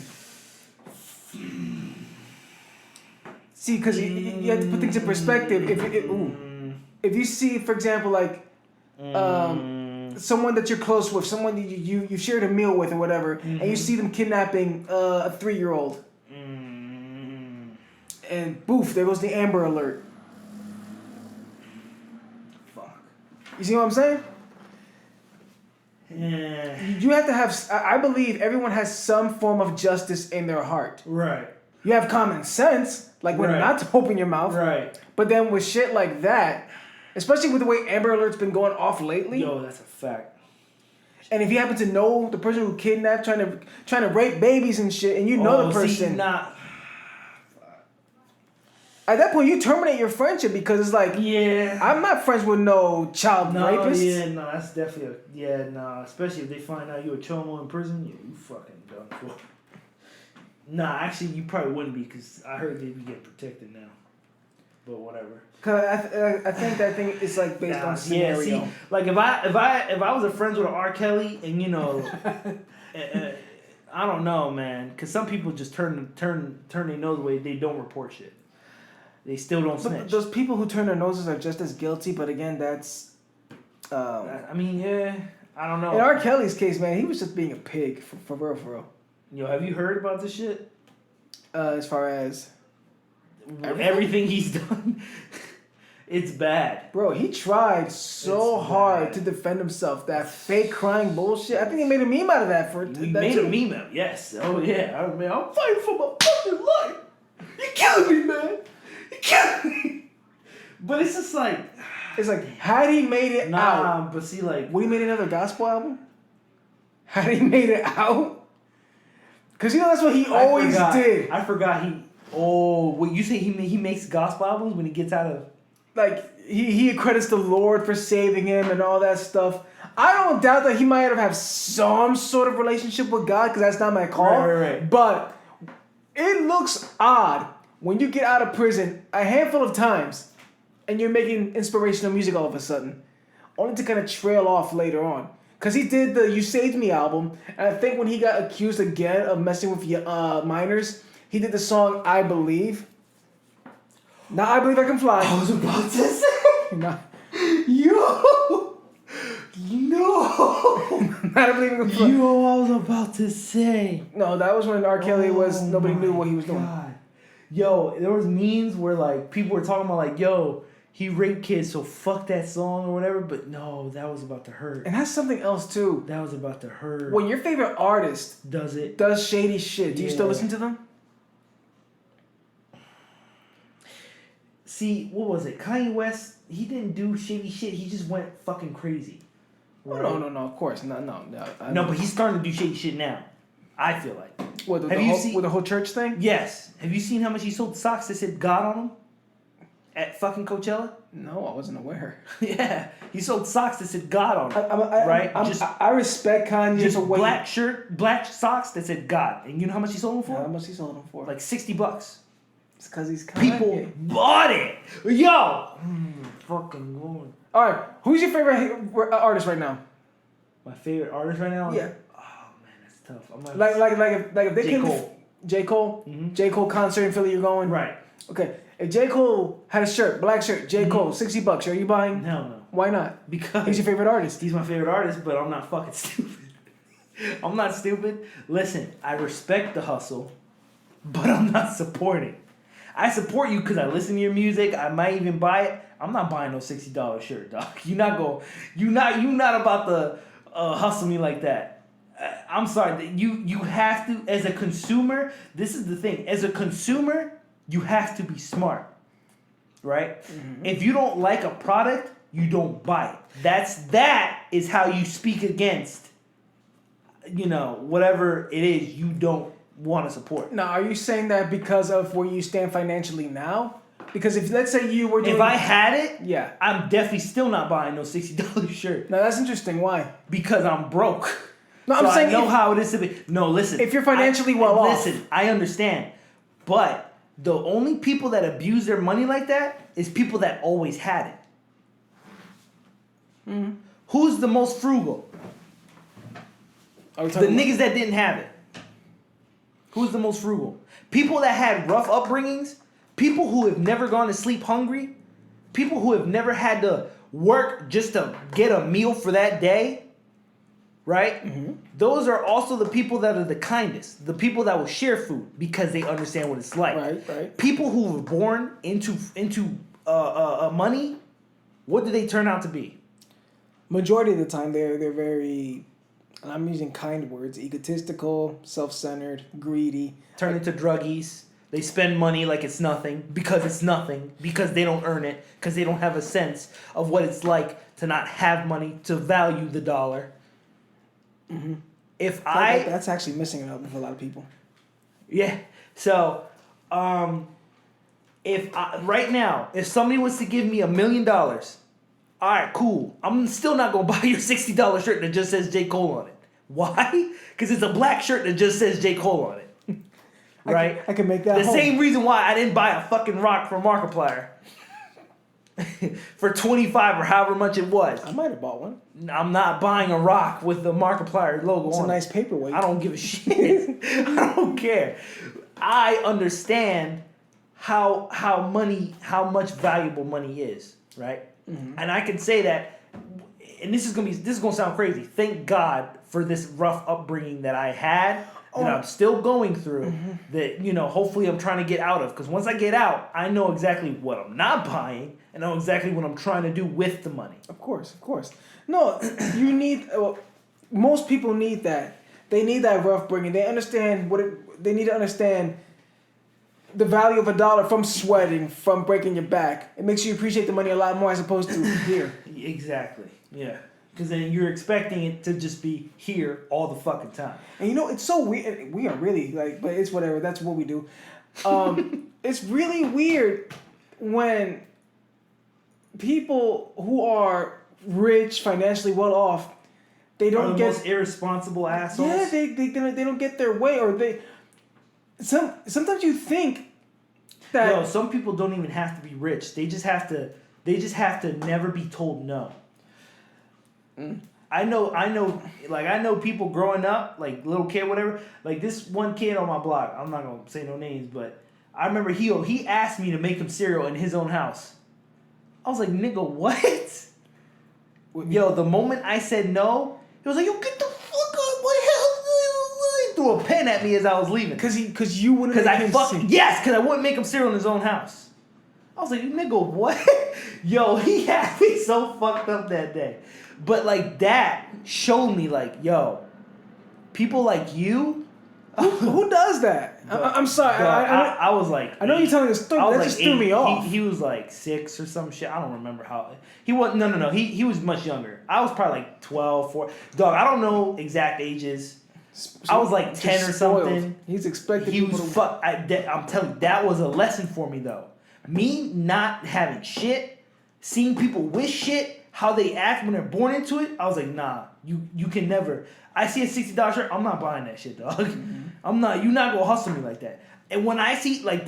See, because you have to put things in perspective. If you see, for example, like someone that you're close with, someone you shared a meal with or whatever, and you see them kidnapping a 3-year-old, and boof, there goes the Amber Alert. Fuck. You see what I'm saying? Yeah. You have to have. I believe everyone has some form of justice in their heart. Right. You have common sense, like when not to open your mouth. Right. But then with shit like that, especially with the way Amber Alert's been going off lately. Yo, that's a fact. And if you happen to know the person who kidnapped, trying to rape babies and shit, and you know the person. At that point, you terminate your friendship because it's like, I'm not friends with no child rapist. That's definitely especially if they find out you a chomo in prison, you fucking done for. Nah, actually, you probably wouldn't be because I heard they get protected now. But whatever. Cause I think that thing is like based on scenario. Yeah, see, like if I was a friends with an R. Kelly and I don't know, man, because some people just turn their nose away. They don't report shit. They still don't snitch. But those people who turn their noses are just as guilty. But again, that's. I mean, I don't know. In R. Kelly's case, man, he was just being a pig for real. Yo, have you heard about this shit? As far as everything he's done, it's bad. Bro, he tried so hard to defend himself. That fake crying bullshit. I think he made a meme out of that. He made a meme out. Yes. Oh yeah. I mean, I'm fighting for my fucking life. You're killing me, man. You're killing me. But it's just like, had he made it out? But see, like, would he made another gospel album? Had he made it out? Because that's what he always did. I forgot he. Oh, what you say? He makes gospel albums when he gets out of. Like he accredits the Lord for saving him and all that stuff. I don't doubt that he might have had some sort of relationship with God because that's not my call. Right. But it looks odd when you get out of prison a handful of times and you're making inspirational music all of a sudden, only to kind of trail off later on. Because he did the You Saved Me album, and I think when he got accused again of messing with minors, he did the song I Believe. Now I Believe I Can Fly. I was about to say. No. Not I Believe I Can Fly. I was about to say. No, that was when R. Kelly nobody knew what he was doing. Yo, there was memes where like people were talking about like, yo, he raped kids, so fuck that song or whatever. But no, that was about to hurt. And that's something else too. That was about to hurt. When your favorite artist does shady shit, do you still listen to them? See, what was it? Kanye West, he didn't do shady shit. He just went fucking crazy. Right? Oh, no, of course. No. No, but he's starting to do shady shit now. I feel like. With the whole church thing? Yes. Have you seen how much he sold socks that said God on them? At fucking Coachella? No, I wasn't aware. Yeah. He sold socks that said God on them. I respect Kanye. Just black socks that said God. And you know how much he sold them for? How much he sold them for? Like $60. It's because he's Kanye. People bought it. Yo. Fucking Lord. All right. Who's your favorite artist right now? My favorite artist right now? Yeah. Oh, man, that's tough. I'm like if they came to J. Cole? Mm-hmm. J. Cole concert in Philly, you're going? Right. Okay. If J. Cole had a shirt, black shirt, J. Cole, $60, are you buying? Hell no. Why not? Because he's your favorite artist. He's my favorite artist, but I'm not fucking stupid. I'm not stupid. Listen, I respect the hustle, but I'm not supporting. I support you because I listen to your music. I might even buy it. I'm not buying no $60 shirt, dog. You're not about the hustle me like that. I'm sorry. You have to, as a consumer, this is the thing. As a consumer, you have to be smart, right? Mm-hmm. If you don't like a product, you don't buy it. That is how you speak against, whatever it is you don't want to support. Now, are you saying that because of where you stand financially now? Because if, let's say you were doing... If I had it, yeah, I'm definitely still not buying no $60 shirt. Now, that's interesting. Why? Because I'm broke. No, so I'm saying... I know how it is to be... No, listen. If you're financially well off... Listen, I understand. But the only people that abuse their money like that is people that always had it. Mm-hmm. Who's the most frugal? The niggas that didn't have it. Who's the most frugal? People that had rough upbringings, people who have never gone to sleep hungry, people who have never had to work just to get a meal for that day, right? Mm-hmm. Those are also the people that are the kindest, the people that will share food because they understand what it's like. Right. People who were born into money, what do they turn out to be? Majority of the time, they're very... And I'm using kind words: egotistical, self-centered, greedy. Turn into druggies. They spend money like it's nothing because they don't earn it, because they don't have a sense of what it's like to not have money, to value the dollar. Mm-hmm. That's actually missing out with a lot of people. Yeah. So, right now, if somebody was to give me $1 million, all right, cool. I'm still not gonna buy your $60 shirt that just says J. Cole on it. Why? Because it's a black shirt that just says J. Cole on it. Right? I can make that. The same reason why I didn't buy a fucking rock from Markiplier for $25 or however much it was. I might have bought one. I'm not buying a rock with the Markiplier logo on it. It's a nice paperweight. I don't give a shit. I don't care. I understand how much valuable money is, right? Mm-hmm. And I can say that, and this is gonna sound crazy. Thank God for this rough upbringing that I had, that I'm still going through. Mm-hmm. That hopefully I'm trying to get out of. Because once I get out, I know exactly what I'm not buying, and I know exactly what I'm trying to do with the money. Of course. No, you need. Most people need that. They need that rough bringing. They understand they need to understand the value of a dollar from sweating, from breaking your back. It makes you appreciate the money a lot more as opposed to here. Exactly. Yeah. Because then you're expecting it to just be here all the fucking time. And it's so weird. We are really but it's whatever. That's what we do. It's really weird when people who are rich, financially well off, they don't get most irresponsible assholes. Yeah, they don't get their way, or they. Sometimes you think that some people don't even have to be rich. They just have to never be told no. Mm. I know people growing up, like little kid, whatever. Like this one kid on my block. I'm not gonna say no names, but I remember he asked me to make him cereal in his own house. I was like, nigga, what? Yo, the moment I said no, he was like, yo, get the fuck up! What the hell? He threw a pen at me as I was leaving. Because you wouldn't. Because I wouldn't make him cereal in his own house. I was like, nigga, what? Yo, he had me so fucked up that day. But like that showed me like, yo, people like you. Who does that? I'm sorry. I was like, I know you're telling a story. That just threw me off. He was like 6 or some shit. I don't remember how. He was no. He was much younger. I was probably like 12, 4. Dog, I don't know exact ages. I was like 10 or something. He's expecting. He was fuck. I'm telling you, that was a lesson for me though. Me not having shit, seeing people with shit, how they act when they're born into it. I was like, nah, you can never. I see a $60 shirt, I'm not buying that shit, dog. Mm-hmm. You're not gonna hustle me like that. And when I see like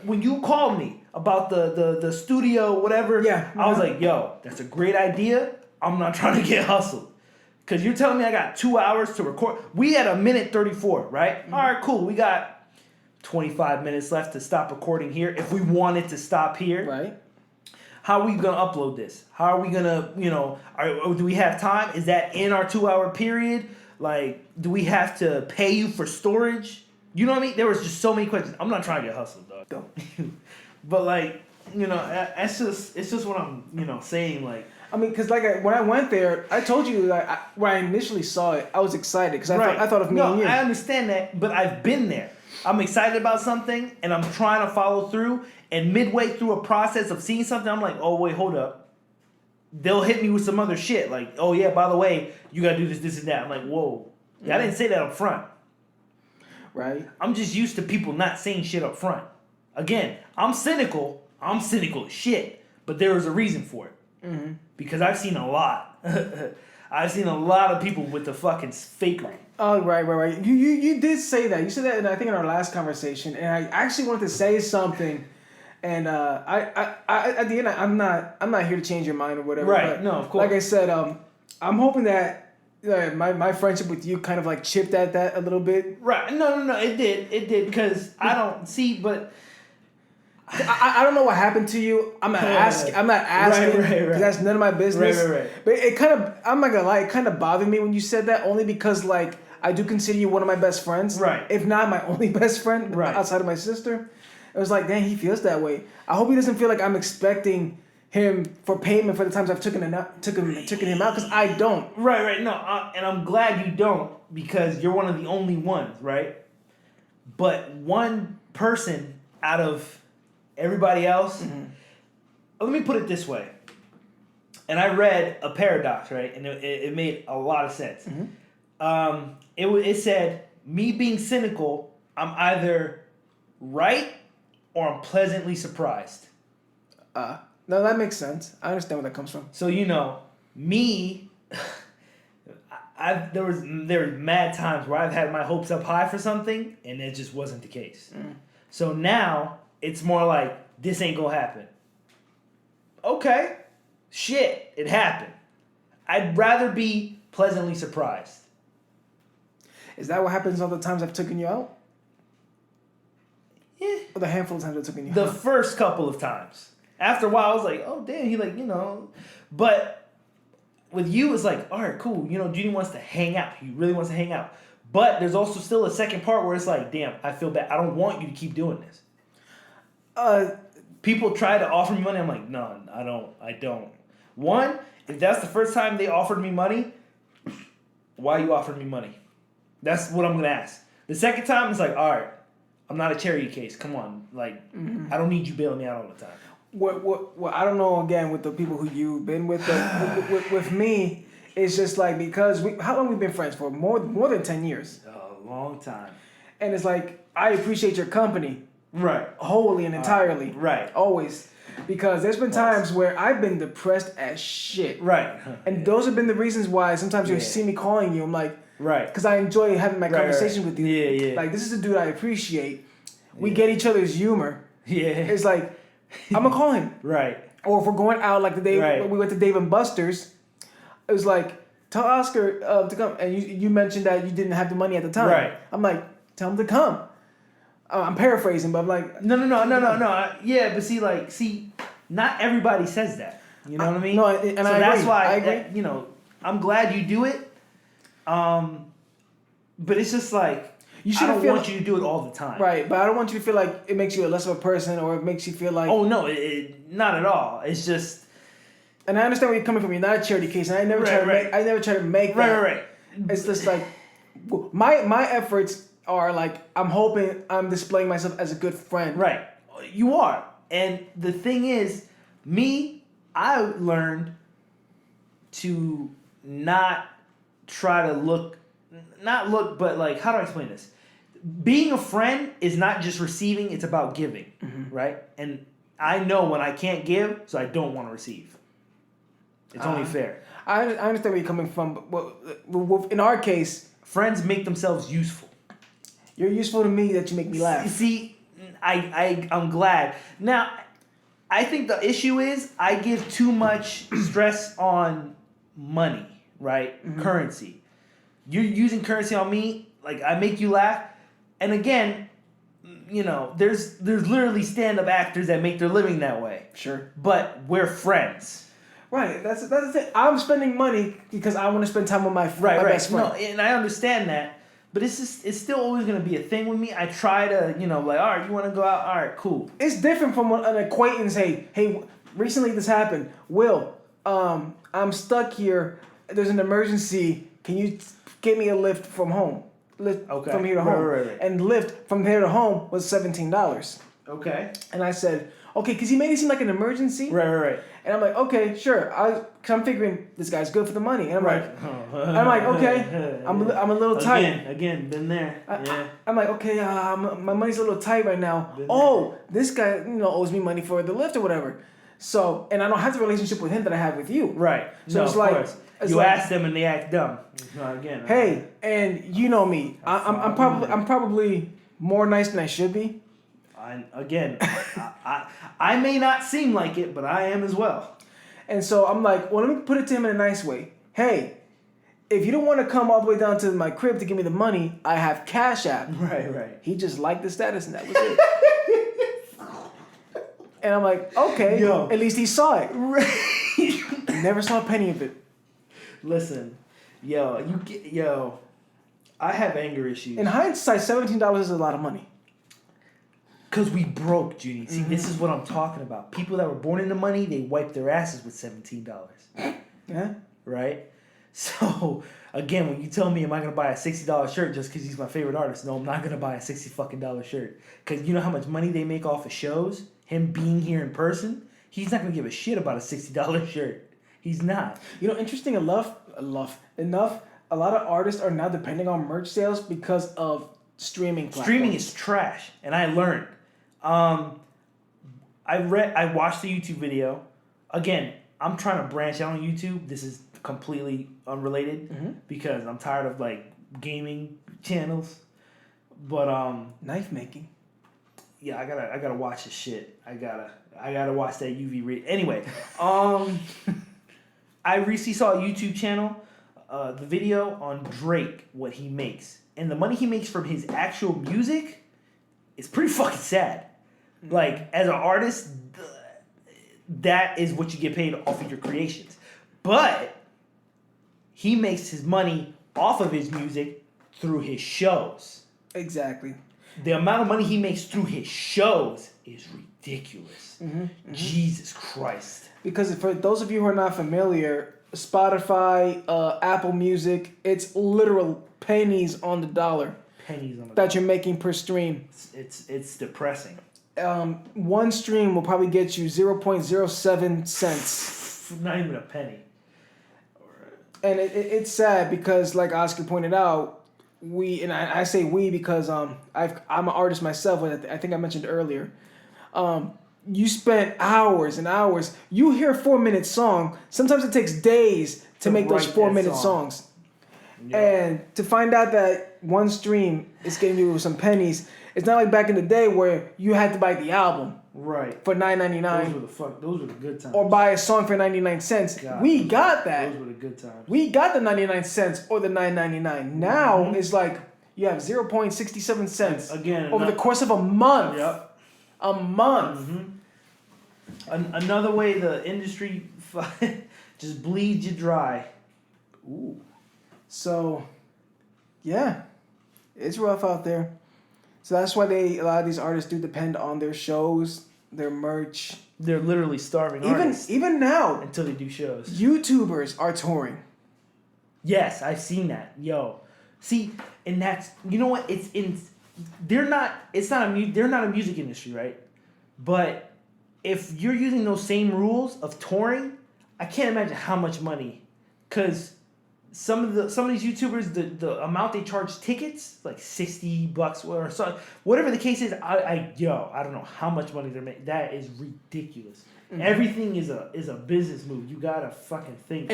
when you called me about the studio, whatever, I was like, yo, that's a great idea. I'm not trying to get hustled. Cause you're telling me I got 2 hours to record. We had 1:34, right? Mm-hmm. All right, cool. We got 25 minutes left to stop recording here. If we wanted to stop here, right? How are we gonna upload this? How are we gonna, do we have time? Is that in our 2 hour period? Like, do we have to pay you for storage? You know what I mean? There was just so many questions. I'm not trying to get hustled, dog. But like, You know, it's just what I'm, saying. Like, I mean, because when I went there, I told you when I initially saw it, I was excited because I thought of me and you. I understand that, but I've been there. I'm excited about something, and I'm trying to follow through. And midway through a process of seeing something, I'm like, oh wait, hold up. They'll hit me with some other shit, like, oh yeah, by the way, you gotta do this, this, and that. I'm like, whoa, I didn't say that up front. Right. I'm just used to people not saying shit up front. Again, I'm cynical as shit, but there was a reason for it. Mm-hmm. Because I've seen a lot. I've seen a lot of people with the fucking fakery. Oh, right. You did say that. You said that, I think, in our last conversation, and I actually wanted to say something, and I at the end, I'm not here to change your mind or whatever. Right. But no, of course. Like I said, I'm hoping that my friendship with you kind of like chipped at that a little bit. Right. No. It did because I don't see, but. I don't know what happened to you. I'm not asking because that's none of my business. Right. But it kind of, I'm not gonna lie, it kind of bothered me when you said that, only because like I do consider you one of my best friends. Right. If not my only best friend, outside of my sister. It was like, dang, he feels that way. I hope he doesn't feel like I'm expecting him for payment for the times I've taken him out, because I don't. Right. No, and I'm glad you don't, because you're one of the only ones, right? But one person out of everybody else. Mm-hmm. Let me put it this way. And I read a paradox, right? And it made a lot of sense. Mm-hmm. It said, me being cynical, I'm either right or I'm pleasantly surprised. No, that makes sense. I understand where that comes from. So, me, there was mad times where I've had my hopes up high for something, and it just wasn't the case. Mm. So now, it's more like, this ain't gonna happen. Okay. Shit, it happened. I'd rather be pleasantly surprised. Is that what happens all the times I've taken you out? Yeah. Or the handful of times I've taken you out? The first couple of times. After a while, I was like, oh, damn, he But with you, it's like, all right, cool. Judy wants to hang out. He really wants to hang out. But there's also still a second part where it's like, damn, I feel bad. I don't want you to keep doing this. People try to offer me money. I'm like, no, I don't. One, if that's the first time they offered me money, why you offering me money? That's what I'm going to ask. The second time, it's like, all right, I'm not a charity case. Come on. Like, I don't need you bailing me out all the time. What I don't know, again, with the people who you've been with, but with me, it's just like, because how long we've been friends for? More than 10 years. A long time. And it's like, I appreciate your company. Right. Wholly and entirely. Right. Always. Because there's been times where I've been depressed as shit. Right. And those have been the reasons why sometimes you see me calling you. I'm like, right. Because I enjoy having my conversation with you. Yeah. Like, this is a dude I appreciate. We get each other's humor. Yeah. It's like, I'm going to call him. Right. Or if we're going out, like the day we went to Dave and Buster's, it was like, tell Oscar to come. And you mentioned that you didn't have the money at the time. Right. I'm like, tell him to come. I'm paraphrasing, but I'm like... No. Yeah, but see, not everybody says that. You know what I mean? No, and so I that's agree. why, I agree. I'm glad you do it. But it's just like, I don't want you to do it all the time. Right, but I don't want you to feel like it makes you less of a person, or it makes you feel like... Oh, no, not at all. It's just... And I understand where you're coming from. You're not a charity case, and I never try to make that. Right. It's just like, my efforts are like, I'm hoping I'm displaying myself as a good friend. Right. You are. And the thing is, I learned to not try to but like, how do I explain this? Being a friend is not just receiving, it's about giving, right? And I know when I can't give, so I don't want to receive. It's only fair. I understand where you're coming from, but in our case... Friends make themselves useful. You're useful to me that you make me laugh. See, I'm glad. Now, I think the issue is I give too much stress on money, right? Mm-hmm. Currency. You're using currency on me, like I make you laugh. And again, there's literally stand-up actors that make their living that way. Sure. But we're friends. Right. That's the thing. I'm spending money because I want to spend time with my best friend. No, and I understand that. But it's still always gonna be a thing with me. I try to, all right, you want to go out? All right, cool. It's different from an acquaintance. Hey, recently this happened. Will, I'm stuck here. There's an emergency. Can you get me a lift from home? Lift from here to home. Right. And lift from here to home was $17. Okay. And I said, okay, because he made it seem like an emergency. Right. And I'm like, okay, sure. Cause I'm figuring this guy's good for the money. And I'm like, okay, I'm a little tight. Again, been there. I'm like, okay, my money's a little tight right now. This guy, owes me money for the lift or whatever. So, and I don't have the relationship with him that I have with you. Right. So it's like, you ask them and they act dumb. Again. Hey, and you know me. I'm probably more nice than I should be. I may not seem like it, but I am as well. And so I'm like, well, let me put it to him in a nice way. Hey, if you don't want to come all the way down to my crib to give me the money, I have Cash App. Right. He just liked the status and that was it. And I'm like, okay, at least he saw it. Never saw a penny of it. Listen, I have anger issues. In hindsight, $17 is a lot of money. Because we broke, Judy. See, this is what I'm talking about. People that were born into money, they wipe their asses with $17. Yeah. Right? So, again, when you tell me, am I going to buy a $60 shirt just because he's my favorite artist? No, I'm not going to buy a $60 fucking shirt. Because you know how much money they make off of shows? Him being here in person? He's not going to give a shit about a $60 shirt. He's not. Interesting enough, a lot of artists are now depending on merch sales because of streaming platforms. Streaming is trash, and I learned. I watched the YouTube video. Again, I'm trying to branch out on YouTube. This is completely unrelated because I'm tired of gaming channels. But knife making. Yeah, I gotta watch this shit. I gotta watch that UV rate. Anyway, I recently saw a YouTube channel, the video on Drake, what he makes. And the money he makes from his actual music is pretty fucking sad. Like, as an artist, that is what you get paid off of your creations. But he makes his money off of his music through his shows. Exactly. The amount of money he makes through his shows is ridiculous. Jesus Christ. Because for those of you who are not familiar, Spotify, Apple Music, it's literal pennies on the dollar. That you're making per stream. It's depressing. One stream will probably get you 0.07 cents. Not even a penny. And it's sad because, like Oscar pointed out, I say we because I'm an artist myself. I think I mentioned earlier. You spent hours and hours. You hear a 4-minute song. Sometimes it takes days to make those 4-minute songs. Yeah. And to find out that one stream is getting you some pennies, it's not like back in the day where you had to buy the album for $9.99. Those were the good times. Or buy a song for 99 cents. We got that. Those were the good times. We got the 99 cents or the $9.99. Now it's like you have 0.67 cents over the course of a month. Yep. A month. Another way the industry just bleeds you dry. Ooh. So, yeah, it's rough out there. So that's why a lot of these artists do depend on their shows, their merch. They're literally starving artists. Even now. Until they do shows. YouTubers are touring. Yes, I've seen that. Yo. See, and that's, you know what? They're not a music industry, right? But if you're using those same rules of touring, I can't imagine how much money. Because some of these YouTubers, the amount they charge tickets, like $60 or so, whatever the case is, I don't know how much money they're making. That is ridiculous. Mm-hmm. Everything is a business move. You gotta fucking think.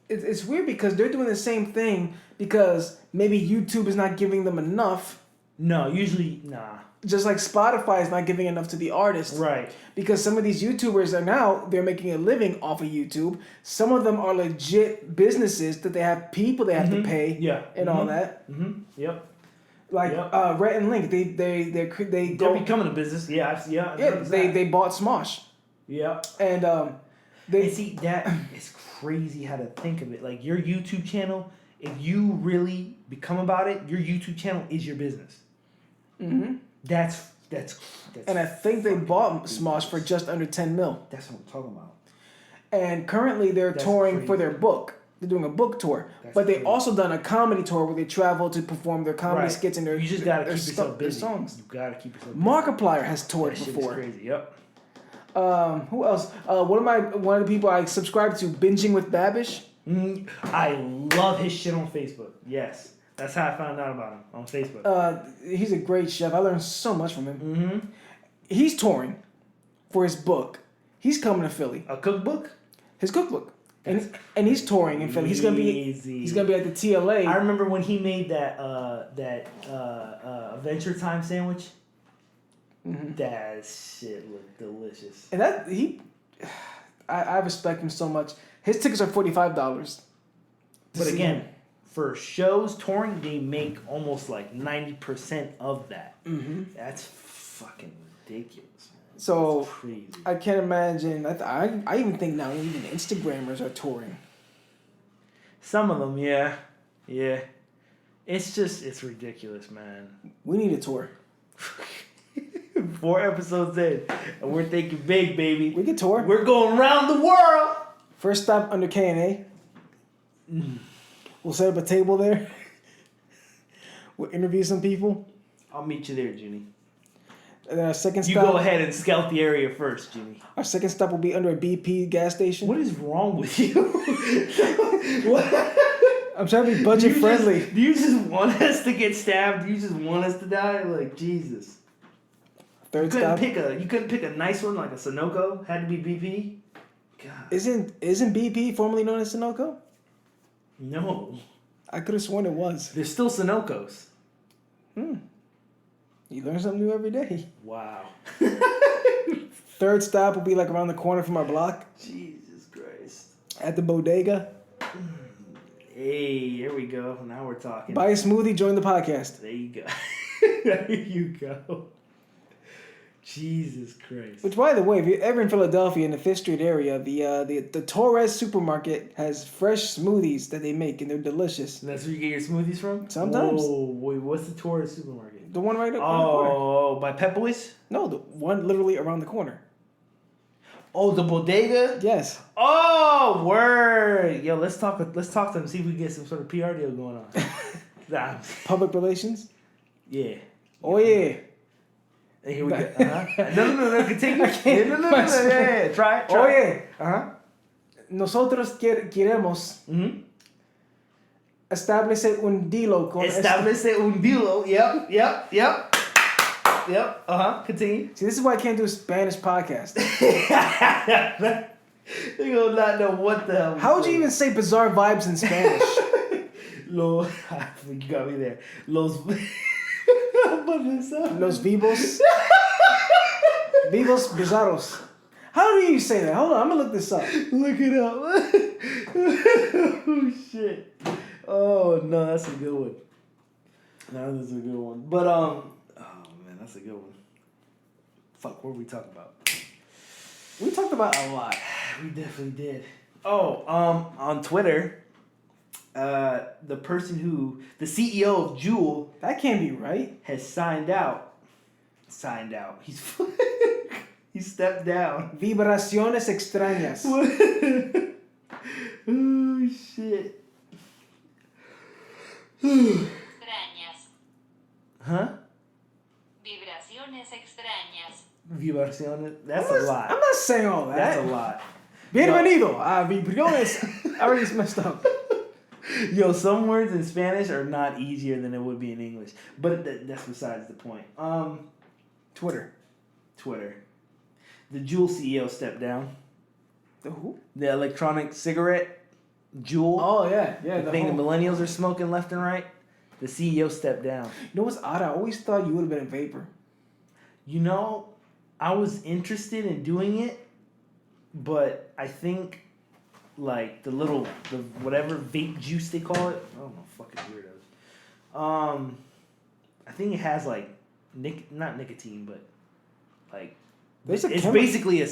It's weird because they're doing the same thing because maybe YouTube is not giving them enough. No, usually nah. Just like Spotify is not giving enough to the artist. Right. Because some of these YouTubers they're making a living off of YouTube. Some of them are legit businesses that they have people they have to pay. Yeah. And all that. Mm-hmm. Yep. Like Rhett and Link, they're becoming a business. Yeah. They bought Smosh. Yeah. And see that is crazy how to think of it. Like your YouTube channel if you really become about it, your YouTube channel is your business. Mm-hmm. That's and I think they bought Smosh for just under 10 mil. That's what I'm talking about. And currently they're touring crazy. for their book. They're doing a book tour. But they also done a comedy tour where they travel to perform their comedy skits and their You just gotta keep yourself busy. Songs. You gotta keep yourself busy. Markiplier has toured that before. Shit is crazy. Yep. Who else? One of the people I subscribe to, Binging with Babish. I love his shit on Facebook. Yes. That's how I found out about him, on Facebook. He's a great chef. I learned so much from him. Mm-hmm. He's touring for his book. He's coming to Philly. A cookbook? His cookbook. And he's touring in Philly. He's gonna be at the TLA. I remember when he made that Adventure Time sandwich. Mm-hmm. That shit looked delicious. And I respect him so much. His tickets are $45. But again, for shows touring, they make almost like 90% of that. Mm-hmm. That's fucking ridiculous. So that's crazy. I can't imagine. I even think now even Instagrammers are touring. Some of them, yeah. It's ridiculous, man. We need a tour. 4 episodes in, and we're thinking big, baby. We can tour. We're going around the world. First stop under K&A. We'll set up a table there. We'll interview some people. I'll meet you there, Jimmy. And then our second stop. You go ahead and scout the area first, Jimmy. Our second stop will be under a BP gas station. What is wrong with you? What? I'm trying to be budget friendly. Do you just want us to get stabbed? Do you just want us to die? Like, Jesus. Third stop. You couldn't pick a nice one like a Sunoco? Had to be BP? God. Isn't BP formerly known as Sunoco? No. I could have sworn it was. There's still Sunocos. You learn something new every day. Wow. Third stop will be like around the corner from our block. Jesus Christ. At the bodega. Hey, here we go. Now we're talking. Buy a smoothie, join the podcast. There you go. There you go. Jesus Christ. Which, by the way, if you're ever in Philadelphia in the 5th Street area, the Torres supermarket has fresh smoothies that they make, and they're delicious. And that's where you get your smoothies from? Sometimes. Oh, wait, what's the Torres supermarket? The one right up around the corner. Oh, by Pep Boys? No, the one literally around the corner. Oh, the bodega? Yes. Oh, word. Yo, let's talk to them, see if we can get some sort of PR deal going on. Nah. Public relations? Yeah. Oh, yeah. And here we go. Uh-huh. No, continue. No. Yeah. Try it. Oh, yeah. Uh-huh. Nosotros queremos establecer un deal con... Establece un deal. Yep. Uh-huh. Continue. See, this is why I can't do a Spanish podcast. They gonna not know what the hell. How would you even say bizarre vibes in Spanish? You got me there. Los vivos. Vivos bizarros. How do you say that? Hold on, I'm gonna look this up. Look it up. Oh shit. Oh no, that's a good one. No, that's a good one. But oh man, that's a good one. Fuck, what were we talking about? We talked about a lot. We definitely did. Oh, on Twitter, the CEO of Jewel, That can't be right. has signed out. He's he stepped down. Vibraciones extrañas. Oh shit. Extrañas. Huh? Vibraciones extrañas. Vibraciones. That's a lot. I'm not saying all that. That's a lot. Bienvenido a Vibraciones. I already messed up. Yo, some words in Spanish are not easier than it would be in English. But that's besides the point. Twitter. The Juul CEO stepped down. The who? The electronic cigarette, Juul. Oh, yeah. The thing the millennials are smoking left and right. The CEO stepped down. You know what's odd? I always thought you would have been a vapor. You know, I was interested in doing it, but I think, like, the whatever vape juice they call it. I don't know, fucking weirdos. I think it has, like, not nicotine, but, like, it's basically a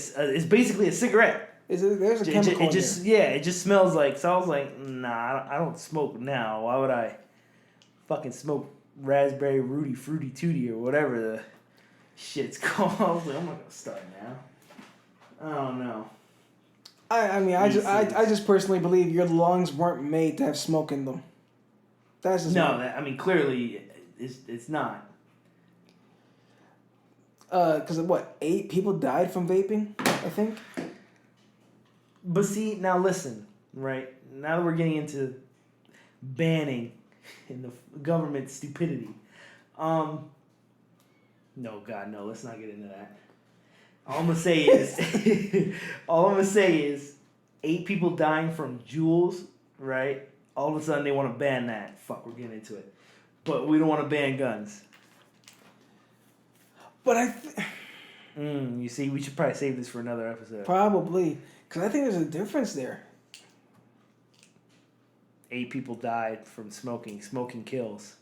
cigarette. There's a chemical in there. Yeah, it just smells like. So I was like, nah, I don't smoke now. Why would I fucking smoke raspberry Rudy Fruity Tooty or whatever the shit's called? I was like, I'm not gonna start now. I don't know. I just personally believe your lungs weren't made to have smoke in them. That's just clearly it's not. Because 8 people died from vaping, I think. But see, now listen, right? Now that we're getting into banning and the government stupidity, no, God, no, let's not get into that. All I'm gonna say is, 8 people dying from Juuls, right? All of a sudden they want to ban that. Fuck, we're getting into it, but we don't want to ban guns. But you see, we should probably save this for another episode. Probably, because I think there's a difference there. 8 people died from smoking. Smoking kills.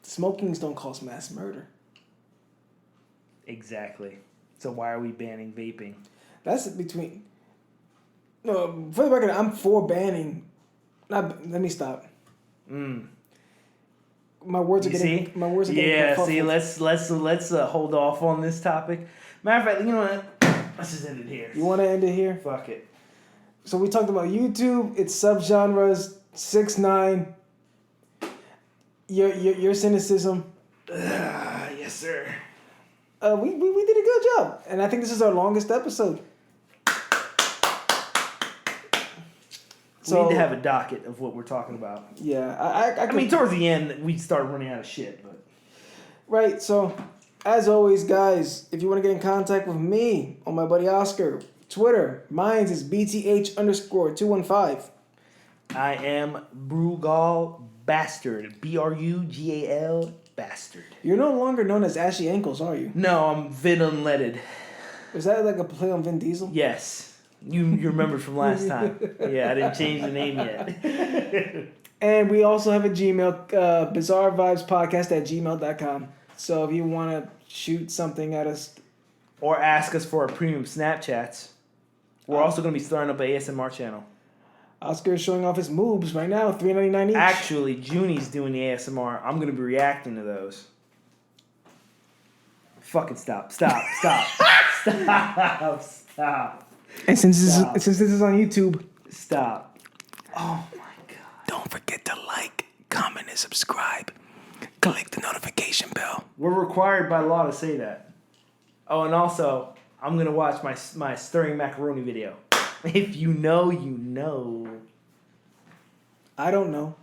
Smokings don't cause mass murder. Exactly. So why are we banning vaping? That's between. No, for the record, I'm for banning. Let me stop. My words are getting. My words are getting. Yeah. See, let's hold off on this topic. Matter of fact, you know what? Let's just end it here. You want to end it here? Fuck it. So we talked about YouTube, its subgenres, 6ix9ine, your cynicism. Yes, sir. We did a good job, and I think this is our longest episode. So, we need to have a docket of what we're talking about. Yeah, I mean, towards the end, we started running out of shit, but. Right, so, as always, guys, if you want to get in contact with me or my buddy Oscar, Twitter, mine is BTH_215. I am Brugal Bastard. BRUGAL Bastard. You're no longer known as Ashy Ankles, are you? No, I'm Vin Unleaded. Is that like a play on Vin Diesel? Yes. You remembered from last time. Yeah, I didn't change the name yet. And we also have a Gmail, bizarrevibespodcast@gmail.com. So if you want to shoot something at us. Or ask us for our premium Snapchats. We're also going to be starting up an ASMR channel. Oscar is showing off his moves right now, $3.99 each. Actually, Junie's doing the ASMR. I'm going to be reacting to those. Fucking stop. Stop. And since this is on YouTube, stop. Oh my God. Don't forget to like, comment, and subscribe. Click the notification bell. We're required by law to say that. Oh, and also, I'm going to watch my stirring macaroni video. If you know, you know. I don't know.